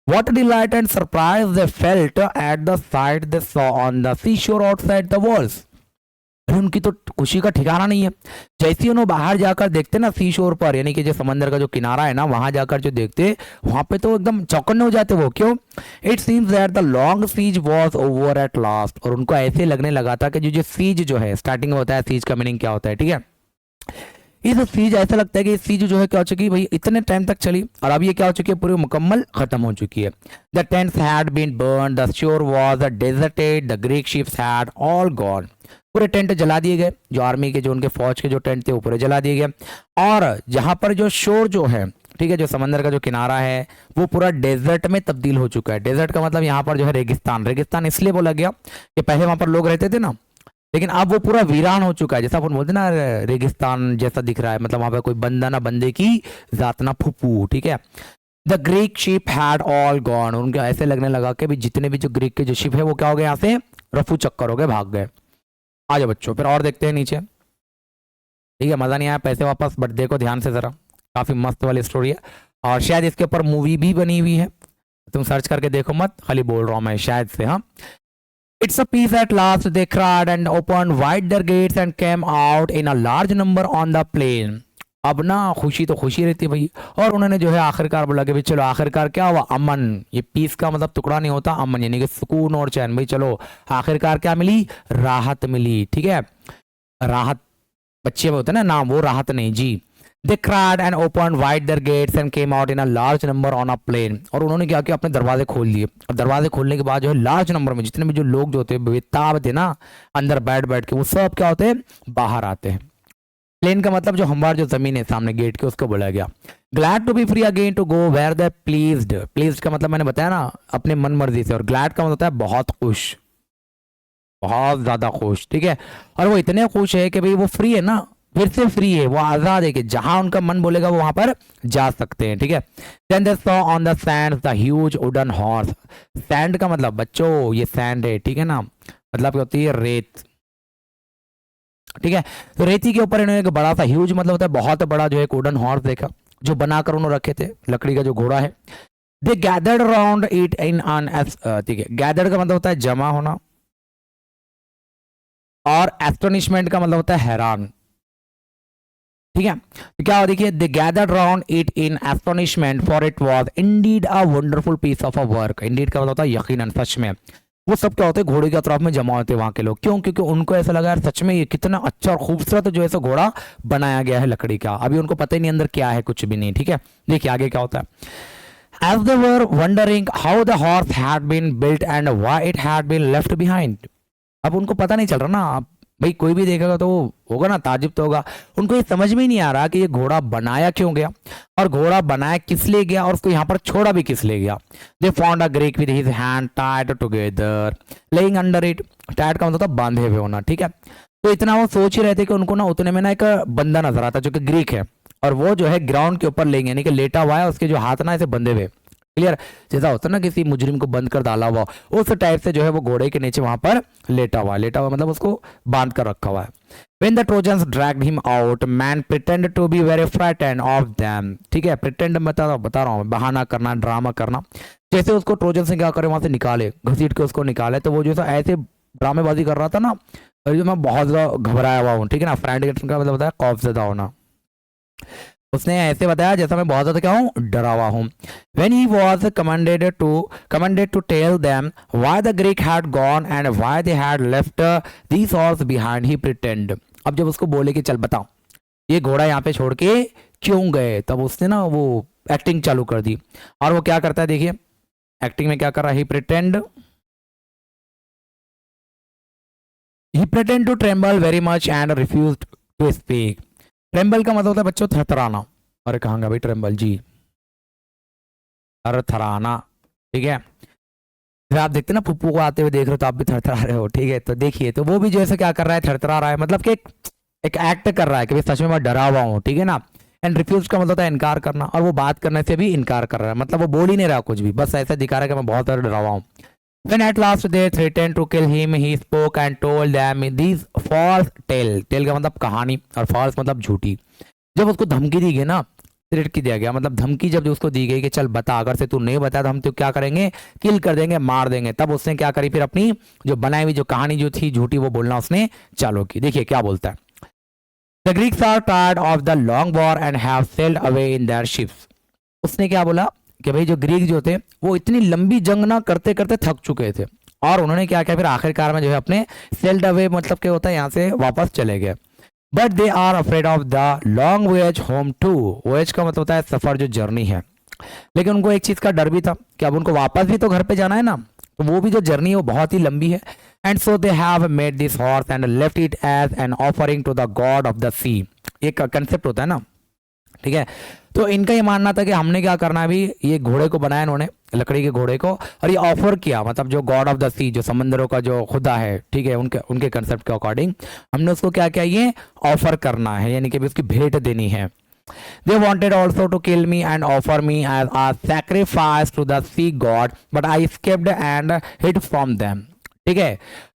what delight and surprise they felt at the sight they saw on the seashore outside the walls. अरे उनकी तो खुशी का ठिकाना नहीं है। जैसे उन्होंने बाहर जाकर देखते ना सी शोर पर, यानी कि जो समंदर का जो किनारा है ना, वहां जाकर जो देखते, वहां पे तो एकदम चौकन्ने हो जाते वो। क्यों? It seems that the long siege was over at last. और उनको ऐसे लगने लगा था कि जो सीज जो है, स्टार्टिंग में होता है, सीज का मीनिंग क्या होता है, ठीक है, इस सीज ऐसा लगता है कि सीज जो है क्या हो चुकी है भाई, इतने टाइम तक चली और अब ये क्या हो चुकी है, पूरी मुकम्मल खत्म हो चुकी है। The tents had been burn, the shore was deserted, the Greek ships had all gone. पूरे टेंट जला दिए गए, जो आर्मी के, जो उनके फौज के जो टेंट थे वो पूरे जला दिए गए। और जहां पर जो शोर जो है, ठीक है, जो समंदर का जो किनारा है वो पूरा डेजर्ट में तब्दील हो चुका है। डेजर्ट का मतलब यहाँ पर जो है रेगिस्तान। रेगिस्तान इसलिए बोला गया कि पहले वहां पर लोग रहते थे ना, लेकिन अब वो पूरा वीरान हो चुका है। जैसा अपन बोलते ना रेगिस्तान जैसा दिख रहा है, मतलब वहां पे कोई बंदा ना बंदे की जात ना फुप्पू, ठीक है। The Greek ship had all gone. उनको ऐसे लगने लगा कि भी जितने भी जो ग्रीक के जो शिप है वो क्या हो गए, यहाँ से रफू चक्कर हो गए, भाग गए। आ जाओ बच्चों, फिर और देखते हैं नीचे, ठीक है। मजा नहीं आया, पैसे वापस, बट देखो ध्यान से जरा, काफी मस्त वाली स्टोरी है और शायद इसके ऊपर मूवी भी बनी हुई है। तुम सर्च करके देखो मत, खाली बोल रहा हूँ मैं शायद से, हाँ। It's a peace at last, they cried and opened wide their gates and came out in a large number on the plain. अब ना खुशी तो खुशी रहती है भाई, और उन्होंने जो है आखिरकार बोला कि भाई चलो आखिरकार क्या हुआ, अमन। ये पीस का मतलब टुकड़ा नहीं होता, अमन यानी कि सुकून और चैन। भाई चलो आखिरकार क्या मिली, राहत मिली, ठीक है। राहत बच्चे में होता है ना नाम, वो राहत नहीं जी। They cried and opened wide their gates and came out in a large number on a plain. और उन्होंने क्या किया, अपने दरवाजे खोल लिए। और दरवाजे खोलने के बाद जो है लार्ज नंबर में जितने भी जो लोग जो होते हैं बेताब थे ना अंदर बैठ बैठ के, वो सब क्या होते हैं, बाहर आते हैं। प्लेन का मतलब जो हमारा जो जमीन है सामने गेट के, उसको बोला गया। Glad to be free again to go where they pleased. Pleased का मतलब मैंने बताया ना अपने मन मर्जी से, और ग्लैड का मतलब होता है बहुत खुश, बहुत ज्यादा खुश, ठीक है। और वो इतने खुश है कि भाई वो फ्री है ना, फिर से फ्री है, वो आजाद है कि जहां उनका मन बोलेगा वो वहां पर जा सकते हैं, ठीक है। Then they saw on the sands the huge wooden horse. Sand का मतलब बच्चों ये सैंड है, ठीक है ना, मतलब क्या होती है, रेत, ठीक है। तो रेती के ऊपर इन्होंने एक बड़ा सा ह्यूज मतलब होता है बहुत बड़ा जो है वुडन हॉर्स देखा, जो बनाकर उन्होंने रखे थे, लकड़ी का जो घोड़ा है। दे गैदर्ड अराउंड इट इन अन, ठीक है, गैदर्ड का मतलब होता है जमा होना, और एस्टोनिशमेंट का मतलब होता है हैरान, ठीक है। तो क्या देखिए, they gathered around it in astonishment for it was indeed a wonderful piece of a work. Indeed का मतलब होता है यकीनन, सच में। वो सब क्या होते हैं, घोड़े के अतराफ में जमा होते हैं वहां के लोग। क्यों? क्योंकि उनको ऐसा लगा यार सच में ये कितना अच्छा और खूबसूरत जो है घोड़ा बनाया गया है लकड़ी का। अभी उनको पता ही नहीं अंदर क्या है, कुछ भी नहीं, ठीक है। देखिए आगे क्या होता है। As they were wondering how the horse had been built and why it had been left behind. अब उनको पता नहीं चल रहा ना, भाई कोई भी देखेगा तो होगा ना, ताजुब तो होगा। उनको ये समझ में ही नहीं आ रहा कि ये घोड़ा बनाया क्यों गया, और घोड़ा बनाया किस लिए गया, और उसको यहाँ पर छोड़ा भी किस लिए गया। They found a Greek with his hand tied together, laying under it. Tied का मतलब बांधे हुए होना, ठीक है। तो इतना वो सोच ही रहे थे कि उनको ना उतने में ना एक बंदा नजर आता जो कि ग्रीक है, और वो जो है ग्राउंड के ऊपर लेंगे, यानी कि लेटा हुआ है, उसके जो हाथ ना ऐसे बंधे हुए, क्लियर, जैसा होता है ना किसी मुजरिम को बंद कर डाला हुआ, उस टाइप से जो है वो घोड़े के नीचे वहां पर लेटा हुआ है। लेटा हुआ मतलब उसको बांध कर रखा हुआ है। When the Trojans dragged him out, man pretended to be very frightened of them. ठीक है, pretend बता रहा हूँ, बहाना करना, ड्रामा करना। जैसे उसको ट्रोजन से क्या करे, वहां से निकाले, घसीट के उसको निकाले, तो वो जैसा ऐसे ड्रामेबाजी कर रहा था ना, और जो मैं बहुत ज्यादा घबराया हुआ हूँ, ठीक है ना। फ्रेंड का मतलब बताया खौफजदा होना। उसने ऐसे बताया जैसा मैं बहुत ज्यादा क्या हूँ, डरा हुआ हूँ। When he was commanded to tell them why the Greek had gone and why they had left these horses behind, he pretend। अब जब उसको बोले कि चल बता ये घोड़ा यहाँ पे छोड़ के क्यों गए, तब उसने ना वो एक्टिंग चालू कर दी। और वो क्या करता है, देखिए एक्टिंग में क्या कर रहा है, he pretend to tremble very much and refused to speak। Tremble का मतलब होता है बच्चों थरथराना। अरे कहाँ गया भाई ट्रेम्बल जी, थरथराना, ठीक है। फिर आप देखते ना पुप्पू को आते हुए देख रहे हो तो आप भी थरथरा रहे हो, ठीक है। तो देखिए, तो वो भी जैसे क्या कर रहा है, थरथरा रहा है, मतलब कि एक एक्ट कर रहा है कि भाई सच में मैं डरा हुआ हूँ, ठीक है ना। एंड रिफ्यूज का मतलब होता है इनकार करना, और वो बात करने से भी इनकार कर रहा है, मतलब वो बोल ही नहीं रहा कुछ भी, बस ऐसा दिखा रहा है कि मैं बहुत ज्यादा डरा हुआ हूँ। When at last they threatened to kill him, he spoke and told them these false tale। Tale का मतलब कहानी, और false मतलब झूठी। जब उसको धमकी दी गई ना, थ्रेट की दिया गया, मतलब धमकी जब उसको दी गई कि चल बता, अगर से तू नहीं बताया तो हम तो क्या करेंगे, किल कर देंगे, मार देंगे, तब उसने क्या करी, फिर अपनी जो बनाई हुई जो कहानी जो थी झूठी, वो बोलना उसने चालू की। देखिए क्या बोलता है, The Greeks are tired of the long war and have sailed away in their ships। उसने क्या बोला कि भाई जो ग्रीक जो थे वो इतनी लंबी जंग ना करते करते थक चुके थे, और उन्होंने क्या किया, फिर आखिरकार में जो है अपने सेल्ड अवे, मतलब क्या होता है, यहाँ से वापस चले गए। But they are afraid of the long voyage home too. Voyage का मतलब होता है सफर, जो जर्नी है, लेकिन उनको एक चीज का डर भी था कि अब उनको वापस भी तो घर पे जाना है ना, तो वो भी जो जर्नी है वो बहुत ही लंबी है। And so they have made this horse and left it as an offering to the god of the sea. एक कंसेप्ट होता है ना, ठीक है। तो इनका ये मानना था कि हमने क्या करना है, अभी ये घोड़े को बनाया इन्होंने, लकड़ी के घोड़े को, और ये ऑफर किया, मतलब जो गॉड ऑफ द सी, जो समंदरों का जो खुदा है, ठीक है, उनके उनके कंसेप्ट के अकॉर्डिंग हमने उसको क्या किया, ये ऑफर करना है, यानी कि उसकी भेंट देनी है। They wanted also to kill me and offer me as a sacrifice to the sea god, but I escaped and hid from them। ठीक है,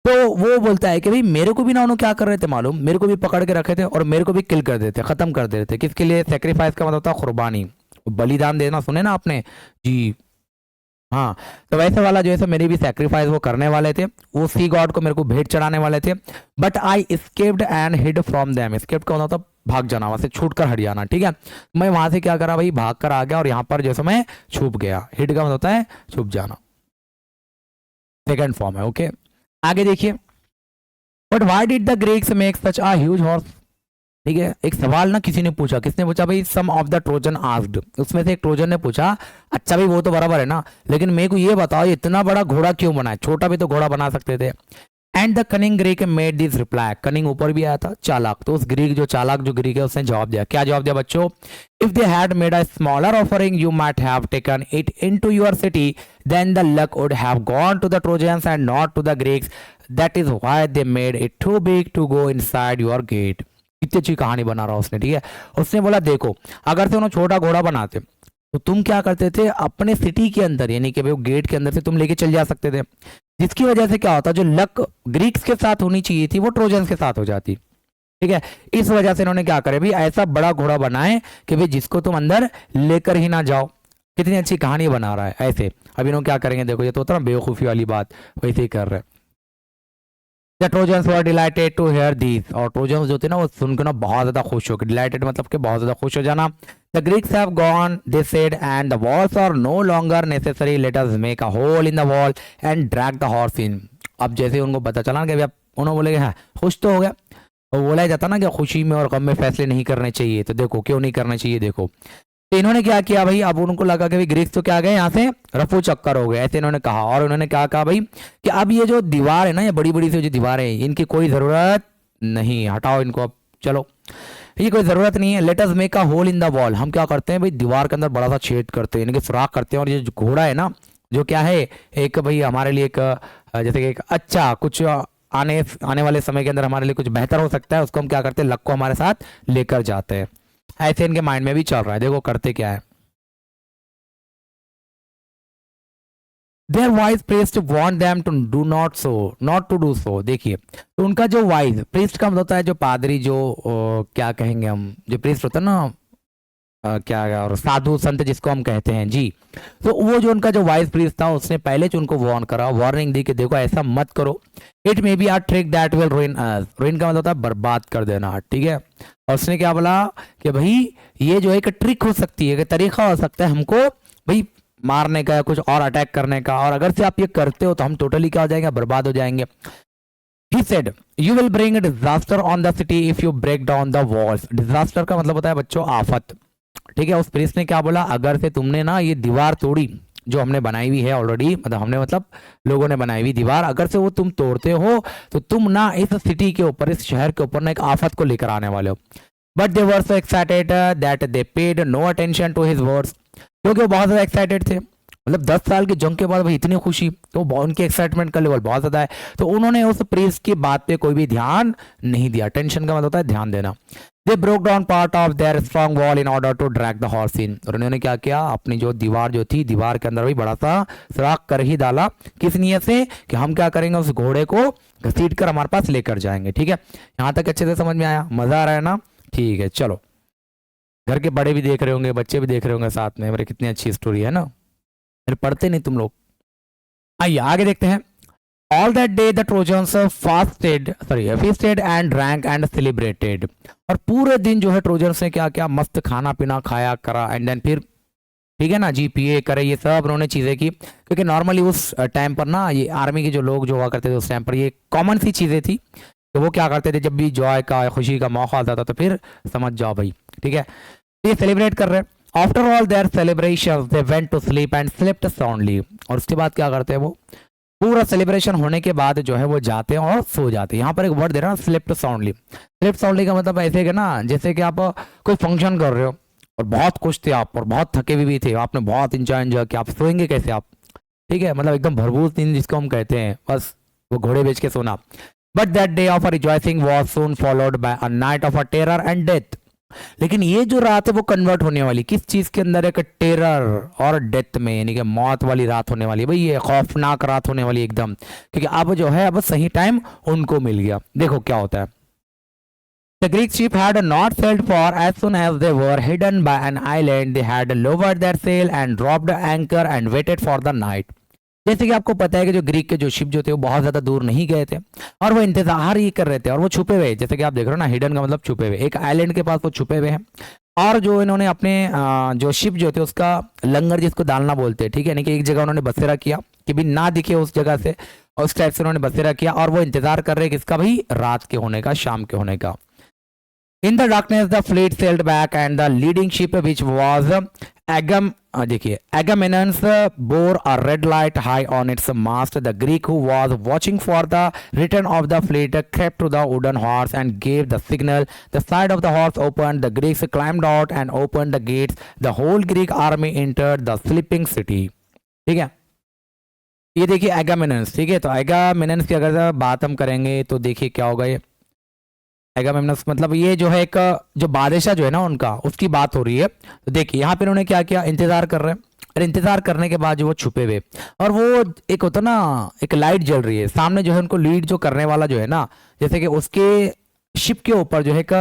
तो वो बोलता है कि भाई मेरे को भी ना उन्होंने क्या कर रहे थे मालूम, मेरे को भी पकड़ के रखे थे और मेरे को भी किल कर देते, खत्म कर देते। किसके लिए, सेक्रीफाइस का मतलब होता है कुर्बानी, बलिदान देना, सुने ना आपने जी, हाँ। तो वैसे वाला जो है मेरी भी सेक्रीफाइस वो करने वाले थे, वो सी गॉड को मेरे को भेंट चढ़ाने वाले थे। But I escaped and hid from them. Escaped का मतलब भाग जाना, वहां से छूट कर हट जाना, ठीक है। मैं वहां से क्या करा भाई, भाग कर आ गया और यहाँ पर जैसे मैं छुप गया। हिड का मतलब होता है छुप जाना, सेकंड फॉर्म है, ओके। आगे देखिए, but why did the Greeks make such a huge horse. ठीक है, एक सवाल ना किसी ने पूछा, किसने पूछा भाई, सम ऑफ द ट्रोजन आस्क्ड, उसमें से एक ट्रोजन ने पूछा, अच्छा भाई वो तो बराबर है ना, लेकिन मेरे को ये बताओ इतना बड़ा घोड़ा क्यों बनाया, छोटा भी तो घोड़ा बना सकते थे। And the cunning Greek made this reply. Cunning ऊपर भी आया था, चालाक, तो उस ग्रीक जो चालाक जो ग्रीक है उसने जवाब दिया। क्या जवाब दिया बच्चों, if they had made a smaller offering you might have taken it into your city, then the luck would have gone to the Trojans and not to the Greeks, that is why they made it too big to go inside your gate. इतनी अच्छी कहानी बना रहा उसने, ठीक है। उसने बोला देखो, अगर से उन्होंने छोटा घोड़ा बनाते तो तुम क्या करते थे, अपने सिटी के अंदर, यानी कि वो गेट के अंदर से तुम लेके चल जा सकते थे, जिसकी वजह से क्या होता, जो लक ग्रीक्स के साथ होनी चाहिए थी वो ट्रोजन्स के साथ हो जाती, ठीक है। इस वजह से इन्होंने क्या करे भाई, ऐसा बड़ा घोड़ा बनाए कि भाई जिसको तुम अंदर लेकर ही ना जाओ। कितनी अच्छी कहानी बना रहा है ऐसे। अब इन्होंने क्या करेंगे, देखो ये तो होता ना बेवकूफ़ी वाली बात, वैसे ही कर रहे हैं। The Trojans were delighted to hear these। और ट्रोजन्स जो थे ना वो सुनकर ना बहुत ज्यादा खुश हो गए। डिलाइटेड मतलब कि बहुत ज्यादा खुश हो जाना। The Greeks have gone, they said, and the walls are no longer necessary. Let us make a hole in the wall and drag the horse in। अब जैसे उनको पता चला कि अब उन्होंने बोले हाँ खुश तो हो गया, और बोला जाता ना कि खुशी में और गम में फैसले नहीं करने चाहिए, तो देखो क्यों नहीं करने चाहिए, देखो। तो इन्होंने क्या किया भाई, अब उनको लगा कि भाई ग्रीक्स तो क्या गए यहाँ से रफू चक्कर हो गए, ऐसे इन्होंने कहा। और उन्होंने क्या कहा भाई कि अब ये जो दीवार है ना, ये बड़ी बड़ी सी जो दीवारें हैं, इनकी कोई ज़रूरत नहीं, हटाओ इनको, अब चलो ये कोई ज़रूरत नहीं है। Let us make a hole in the wall. हम क्या करते हैं भाई, दीवार के अंदर बड़ा सा छेद करते हैं, यानी कि सुराख करते हैं। और ये जो घोड़ा है ना, जो क्या है, एक भाई हमारे लिए एक जैसे कि एक अच्छा कुछ आने वाले समय के अंदर हमारे लिए कुछ बेहतर हो सकता है, उसको हम क्या करते हैं, लक को हमारे साथ लेकर जाते हैं। ऐसे इनके माइंड में भी चल रहा है, देखो करते क्या है। Their wise priest want them to do not to do so. देखिए, तो उनका जो वाइज प्रीस्ट का मतलब होता है जो पादरी, जो क्या कहेंगे हम, जो प्रीस्ट होता है ना, क्या और साधु संत जिसको हम कहते हैं जी। तो वो जो उनका जो वाइस प्रीस्ट था उसने पहले जो उनको वार्निंग दी कि देखो ऐसा मत करो, it may be a trick that will ruin us. Ruin का मतलब होता है बर्बाद कर देना, ठीक है। और उसने क्या बोला कि भाई ये जो एक ट्रिक हो सकती है, कि तरीका हो सकता है हमको भाई मारने का या कुछ और अटैक करने का, और अगर से आप ये करते हो तो हम टोटली क्या हो जाएंगे, बर्बाद हो जाएंगे। He said, "You will bring a disaster on the city if you break down the walls." Disaster का मतलब होता है बच्चों आफत, ठीक है। उस प्रीस्ट ने क्या बोला, अगर से तुमने ना ये दीवार तोड़ी जो हमने बनाई हुई है ऑलरेडी, मतलब हमने मतलब लोगों ने बनाई हुई दीवार, अगर से वो तुम तोड़ते हो तो तुम ना इस सिटी के ऊपर, इस शहर के ऊपर ना एक आफत को लेकर आने वाले हो। But they were so excited that they paid no attention to his words. क्योंकि वो बहुत ज़्यादा एक्साइटेड थे, मतलब 10 साल की जंग के बाद भाई इतनी खुशी, तो उनके एक्साइटमेंट का लेवल बहुत ज़्यादा है। तो उन्होंने उस प्रीस्ट की बात पे कोई भी ध्यान नहीं दिया। टेंशन का मतलब होता है ध्यान देना। They broke down part of their strong wall in order to drag the horse in। और उन्होंने क्या किया, अपनी जो दीवार जो थी, दीवार के अंदर भी बड़ा सा सुराख कर ही डाला। किस नियत से, कि हम क्या करेंगे, उस घोड़े को घसीट कर हमारे पास लेकर जाएंगे, ठीक है। यहाँ तक अच्छे से समझ में आया, मजा आ रहा है ना, ठीक है। चलो, घर के बड़े भी देख रहे होंगे, बच्चे भी देख रहे होंगे साथ में, मेरे कितनी अच्छी स्टोरी है ना, फिर पढ़ते नहीं तुम लोग। आइए आगे देखते हैं। All that day the Trojans feasted and drank and celebrated। और पूरे दिन जो है ट्रोजन्स ने क्या क्या मस्त खाना पीना खाया करा, एंड देन फिर ठीक है ना जी, पिए करे, ये सब उन्होंने चीज़ें की। क्योंकि नॉर्मली उस टाइम पर ना ये आर्मी के जो लोग जो हुआ करते थे उस टाइम पर ये कॉमन सी चीज़ें थी। तो वो क्या करते थे, जब भी जॉय का, खुशी का मौका आता था तो फिर समझ जाओ भाई, ठीक है, ये सेलिब्रेट कर रहे हैं। After all their celebration they went to sleep and slept soundly. और उसके बाद क्या करते हैं, वो पूरा सेलिब्रेशन होने के बाद जो है वो जाते हैं और सो जाते हैं। यहाँ पर एक वर्ड दे रहा है स्लिप्ट साउंडली। स्लिप्ट साउंडली का मतलब ऐसे कि ना, जैसे कि आप कोई फंक्शन कर रहे हो और बहुत खुश थे आप और बहुत थके भी थे, आपने बहुत एंजॉय किया, आप सोएंगे कैसे आप, ठीक है, मतलब एकदम भरपूर नींद जिसको हम कहते हैं, बस वो घोड़े बेच के सोना। But that day of a rejoicing was soon followed by a night of a terror and death. लेकिन ये जो रात है वो कन्वर्ट होने वाली किस चीज के अंदर, एक टेरर और डेथ में, यानी कि मौत वाली रात होने वाली है भाई, ये खौफनाक रात होने वाली एकदम। क्योंकि अब जो है अब सही टाइम उनको मिल गया। देखो क्या होता है। The Greek ship had not sailed far. As soon as they were hidden by an island, they had lowered their sail and dropped anchor and waited for the night। जैसे कि आपको पता है कि जो ग्रीक के जो शिप जो थे वो बहुत ज्यादा दूर नहीं गए थे और वो इंतजार ही कर रहे थे, और वो छुपे हुए, जैसे कि आप देख रहे हो ना, हिडन का मतलब छुपे हुए, एक आइलैंड के पास वो छुपे हुए हैं। और जो इन्होंने अपने जो शिप जो थे उसका लंगर जिसको डालना बोलते हैं, ठीक है, यानी कि एक जगह उन्होंने बसेरा किया कि भी ना दिखे उस जगह से, और उस टाइप से उन्होंने बसेरा किया, और वो इंतजार कर रहे हैं किसका भाई, रात के होने का, शाम के होने का। In the darkness, the fleet sailed back, and the leading ship, which was Agamemnon's, bore a red light high on its mast. The Greek who was watching for the return of the fleet crept to the wooden horse and gave the signal. The side of the horse opened. The Greeks climbed out and opened the gates. The whole Greek army entered the sleeping city। ठीक है, ये देखिए एगामेमनस, ठीक है। तो एगामेमनस की अगर बात हम करेंगे तो देखिए क्या होगा, ये एगामेमनस मतलब ये जो है एक जो बादशाह जो है ना उनका, उसकी बात हो रही है। तो देखिए यहाँ पे उन्होंने क्या किया, इंतजार कर रहे हैं, और इंतजार करने के बाद जो वो छुपे हुए, और वो एक होता ना, एक लाइट जल रही है सामने, जो है उनको लीड जो करने वाला जो है ना, जैसे कि उसके शिप के ऊपर जो है एक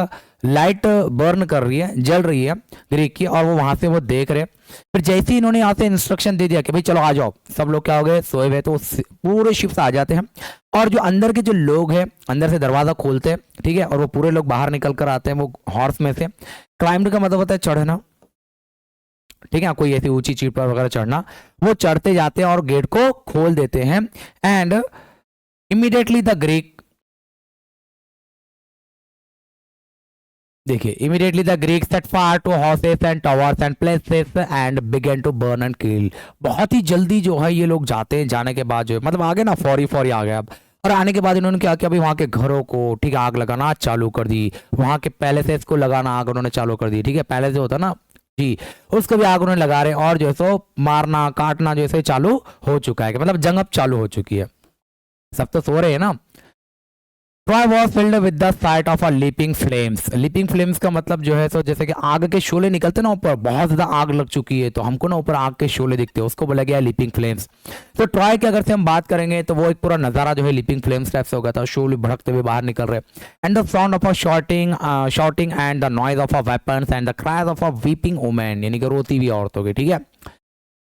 लाइट बर्न कर रही है, जल रही है ग्रीक की, और वो वहां से वो देख रहे। फिर जैसे ही इन्होंने यहाँ से इंस्ट्रक्शन दे दिया कि भाई चलो आ जाओ, सब लोग क्या हो गए, सोए हुए, तो पूरे शिप से आ जाते हैं, और जो अंदर के जो लोग हैं अंदर से दरवाजा खोलते हैं, ठीक है, और वो पूरे लोग बाहर निकल कर आते हैं वो हॉर्स में से। क्लाइंब का मतलब होता है चढ़ना, ठीक है, कोई ऐसी ऊंची चीज पर वगैरह चढ़ना, वो चढ़ते जाते हैं और गेट को खोल देते हैं। एंड इमीडिएटली द ग्रीक, देखिए immediately the Greek set fire to houses and towers and places and began to burn and kill. बहुत ही जल्दी जो है ये लोग जाते हैं, जाने के बाद जो है मतलब आगे ना फौरी आ गया अब, और आने के बाद इन्होंने क्या किया, भाई वहाँ के घरों को ठीक है आग लगाना चालू कर दी, वहाँ के पैलेसेस को लगाना आग उन्होंने चालू कर दी, ठीक है, पैलेस जो होता ना जी, उसको भी आग उन्होंने लगा रहे, और जो है सो मारना काटना जो है चालू हो चुका है, मतलब जंग अब चालू हो चुकी है, सब तो सो रहे हैं ना। Troy was filled with the site of a leaping flames. Leaping flames का मतलब जो है तो जैसे कि आग के शोले निकलते ना ऊपर, बहुत ज्यादा आग लग चुकी है तो हमको ना ऊपर आग के शोले दिखते हैं, उसको बोला गया लीपिंग फ्लेम्स। तो ट्रॉय की अगर से हम बात करेंगे तो वो एक पूरा नजारा जो है लीपिंग फ्लेम्स टाइप से हो गया था, शोले भड़कते हुए बाहर निकल रहे। And the sound of a shouting and the noise of a weapons and the cries of a weeping women, यानी कि रोती हुई औरतों की, ठीक है।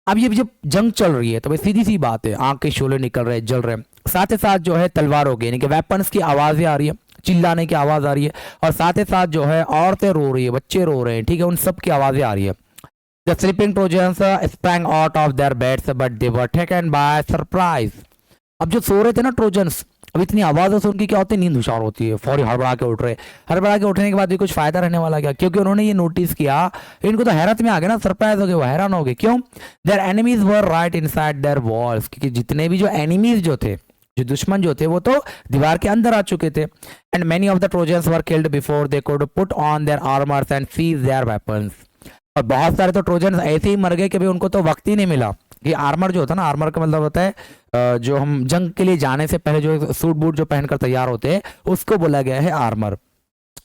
अब ये जब जंग चल रही है तो भाई सीधी सी बात है, आग के शोले निकल रहे, जल रहे, साथ ही साथ जो है तलवारों के यानी कि वेपन्स की आवाजें आ रही है, चिल्लाने की आवाज आ रही है, और साथ ही साथ जो है औरतें रो रही है, बच्चे रो रहे हैं, ठीक है, उन सब की आवाजें आ रही है। The sleeping trojans sprang out of their beds but they were taken by surprise। अब जो सो रहे थे ना ट्रोजन्स, अब इतनी आवाज़ से उनकी क्या होती है, नींद हुशार होती है, फौरी हड़बड़ा के उठ रहे। हड़बड़ा के उठने के बाद भी कुछ फायदा रहने वाला क्या, क्योंकि उन्होंने ये नोटिस किया, इनको तो हैरत में आ गए ना, सरप्राइज हो गए, वो हैरान हो गए। क्यों? Their enemies were right inside their walls, क्योंकि जितने भी जो एनिमीज जो थे, जो दुश्मन जो थे, वो तो दीवार के अंदर आ चुके थे। And many of the Trojans were killed before they could put on their armours and seize their weapons. और बहुत सारे तो ट्रोजन्स ऐसे ही मर गए कि भाई उनको तो वक्त ही नहीं मिला। ये आर्मर जो होता है ना, आर्मर का मतलब होता है जो हम जंग के लिए जाने से पहले जो सूट बूट जो पहनकर तैयार होते हैं, उसको बोला गया है आर्मर।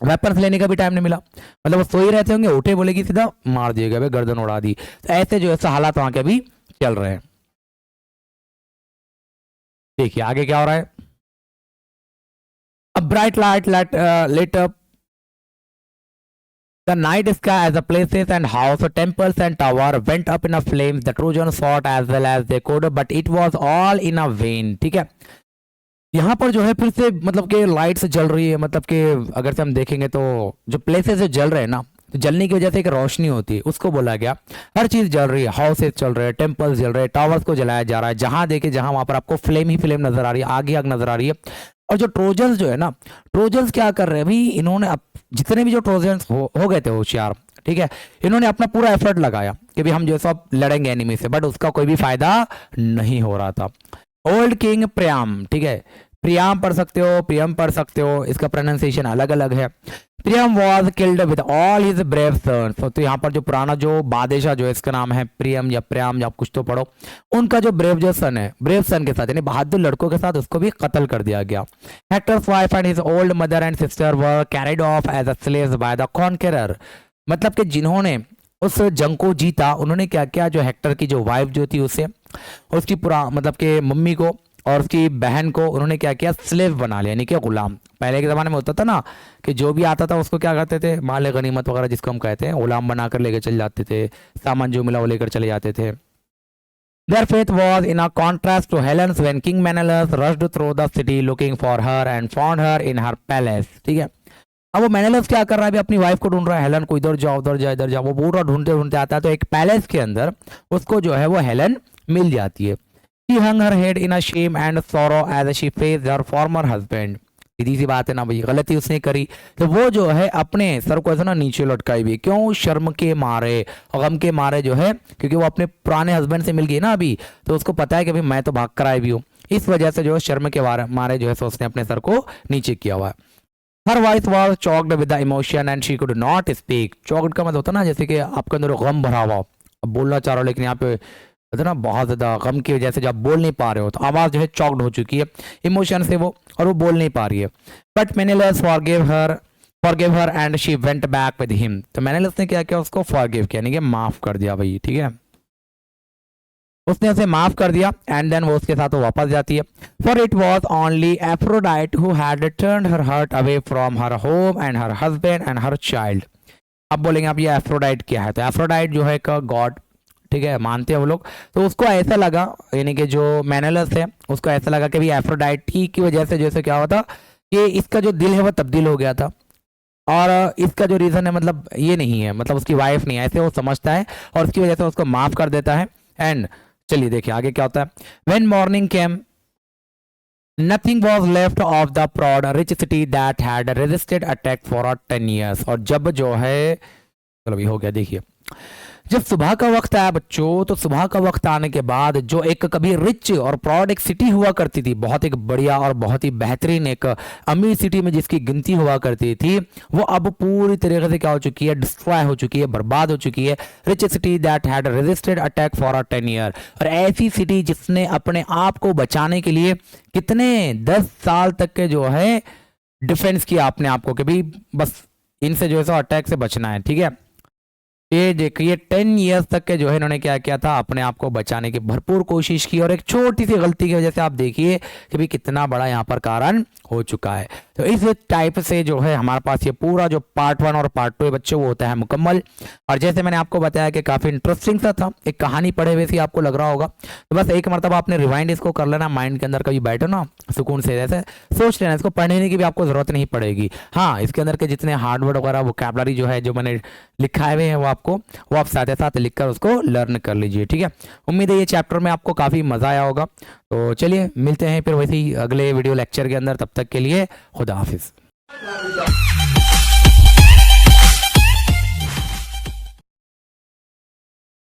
वेपन्स लेने का भी टाइम नहीं मिला, मतलब वो सो ही रहते होंगे, उठे बोलेगी सीधा मार दिए गए, गर्दन उड़ा दी। तो ऐसे जो ऐसा हालात वहां के अभी चल रहे हैं। देखिए आगे क्या हो रहा है। A bright light lit up the night sky as the places and houses, temples and tower went up in a flames. The Trojans fought as well as they could, but it was all in a vain। ठीक है, यहाँ पर जो है फिर से मतलब कि लाइट्स जल रही है, मतलब कि अगर से हम देखेंगे तो जो प्लेसेस जो जल रहे हैं ना, तो जलने की वजह से एक रोशनी होती है, उसको बोला गया। हर चीज जल रही है, हाउसेस चल रहे हैं, टेम्पल्स जल रहे हैं, टावर्स को जलाया जा रहा है, जहां देखे जहां वहां पर आपको फ्लेम ही फ्लेम नजर आ रही है, आग ही आग नजर आ रही है। और जो ट्रोजन्स जो है ना, ट्रोजन्स क्या कर रहे हैं भाई, इन्होंने जितने भी जो ट्रोजन्स हो गए थे होशियार, ठीक है, इन्होंने अपना पूरा एफर्ट लगाया कि भाई हम जो सब लड़ेंगे एनिमी से, बट उसका कोई भी फायदा नहीं हो रहा था। ओल्ड किंग प्रियाम, ठीक है, प्रियाम पढ़ सकते हो, प्रियम पढ़ सकते हो, इसका प्रोनाउंसिएशन अलग अलग है। Priam was killed with all his brave sons. तो यहाँ पर जो पुराना जो बादशाह जो है, इसका नाम है प्रियम या प्रियाम या कुछ तो पढ़ो, उनका जो ब्रेव जो सन है, ब्रेव सन के साथ यानी बहादुर लड़कों के साथ उसको भी कत्ल कर दिया गया। Hector's wife and his old mother and sister were carried off as a slaves by the conqueror. मतलब कि जिन्होंने उस जंग को जीता, उन्होंने क्या किया, जो हेक्टर की जो वाइफ जो थी उसे, उसकी पूरा मतलब कि मम्मी को और उसकी बहन को उन्होंने क्या किया, स्लेव बना लिया, यानी कि गुलाम। पहले के ज़माने में होता था ना कि जो भी आता था उसको क्या करते थे, माल गनीमत वगैरह जिसको हम कहते हैं, गुलाम बनाकर लेकर चले जाते थे, सामान जो मिला वो लेकर चले जाते थे। Their faith was in a contrast to Helen's when King Menelaus rushed through the city looking for her and found her in her palace। ठीक है, अब वो मेनेलस क्या कर रहा है, अभी अपनी वाइफ को ढूंढ रहा है, हेलन को, इधर जाओ उधर जाओ इधर जाओ, वो पूरा ढूंढते ढूंढते आता है तो एक पैलेस के अंदर उसको जो है वो हेलन मिल जाती है। She hung her head in a shame and sorrow as she faced her former husband। सीधी सी बात है ना भाई, गलती उसने करी तो वो जो है अपने सर को ऐसा ना नीचे लटकाई हुई, क्यों, शर्म के मारे, गम के मारे जो है, क्योंकि वो अपने पुराने हस्बैंड से मिल गई ना अभी, तो उसको पता है कि भाई मैं तो भाग कर आई भी हूँ, इस वजह से जो है शर्म के मारे जो है तो उसने अपने सर को नीचे किया हुआ है। Her voice was choked with the emotion and she could not speak। choked का मतलब होता है ना जैसे कि आपके अंदर गम भरा हुआ, अब बोलना चाह रहा हो लेकिन यहाँ पे होता है ना बहुत ज्यादा गम की वजह से जब बोल नहीं पा रहे हो, तो आवाज जो है चॉक्ड हो चुकी है इमोशन से वो, और वो बोल नहीं पा रही है। But Menelaus forgive her and she went back with him. तो मेनेलस ने क्या किया, उसको फॉरगिव किया, यानी कि माफ कर दिया भाई, ठीक है, उसने उसे माफ कर दिया। एंड देन वो उसके साथ वो वापस जाती है। For it was only Aphrodite who had turned her heart away from her home and her husband and her child. अब बोलेंगे आप ये एफ्रोडाइट क्या है, तो एफ्रोडाइट जो है का गॉड, ठीक है, मानते हैं वो लोग, तो उसको ऐसा लगा, यानी कि जो मेनेलस है उसको ऐसा लगा कि भाई एफ्रोडाइट की वजह से जैसे क्या हुआ था कि इसका जो दिल है वो तब्दील हो गया था, और इसका जो रीज़न है मतलब ये नहीं है, मतलब उसकी वाइफ नहीं है, ऐसे वो समझता है और उसकी वजह से उसको माफ़ कर देता है। एंड चलिए देखिए आगे क्या होता है। When morning came nothing was left of the proud rich city that had resisted attack for 10 years। और जब जो है, चलो ये हो गया, देखिए जब सुबह का वक्त आया बच्चों, तो सुबह का वक्त आने के बाद जो एक कभी रिच और प्राउड एक सिटी हुआ करती थी, बहुत एक बढ़िया और बहुत ही बेहतरीन एक अमीर सिटी में जिसकी गिनती हुआ करती थी, वो अब पूरी तरीके से क्या हो चुकी है, डिस्ट्रॉय हो चुकी है, बर्बाद हो चुकी है। Rich city that had resisted attack for 10 years। और ऐसी सिटी जिसने अपने आप को बचाने के लिए कितने 10 साल तक के जो है डिफेंस किया अपने आप को कि भाई बस इनसे जो है सो अटैक से बचना है, ठीक है। ये देखिए 10 इयर्स तक के जो है इन्होंने क्या किया था, अपने आप को बचाने की भरपूर कोशिश की, और एक छोटी सी गलती की वजह से आप देखिए कि भाई कितना बड़ा यहाँ पर कारण हो चुका है। तो इस टाइप से जो है हमारे पास ये पूरा जो पार्ट 1 और पार्ट 2 बच्चों वो होता है मुकम्मल। और जैसे मैंने आपको बताया कि काफ़ी इंटरेस्टिंग सा था, एक कहानी पढ़े हुए सी आपको लग रहा होगा, तो बस एक मरतबा आपने रिवाइंड इसको कर लेना, माइंड के अंदर कभी बैठो ना सुकून से, जैसे सोच लेना, इसको पढ़ने की भी आपको ज़रूरत नहीं पड़ेगी। हाँ, इसके अंदर के जितने हार्ड वर्ड वगैरह वोकैबुलरी जो है जो मैंने लिखाए हुए हैं वो आप साथ साथ लिखकर उसको लर्न कर लीजिए, ठीक है। उम्मीद है ये चैप्टर में आपको काफ़ी मज़ा आया होगा। तो चलिए मिलते हैं फिर वैसे ही अगले वीडियो लेक्चर के अंदर, तब तक के लिए खुदा हाफिज़।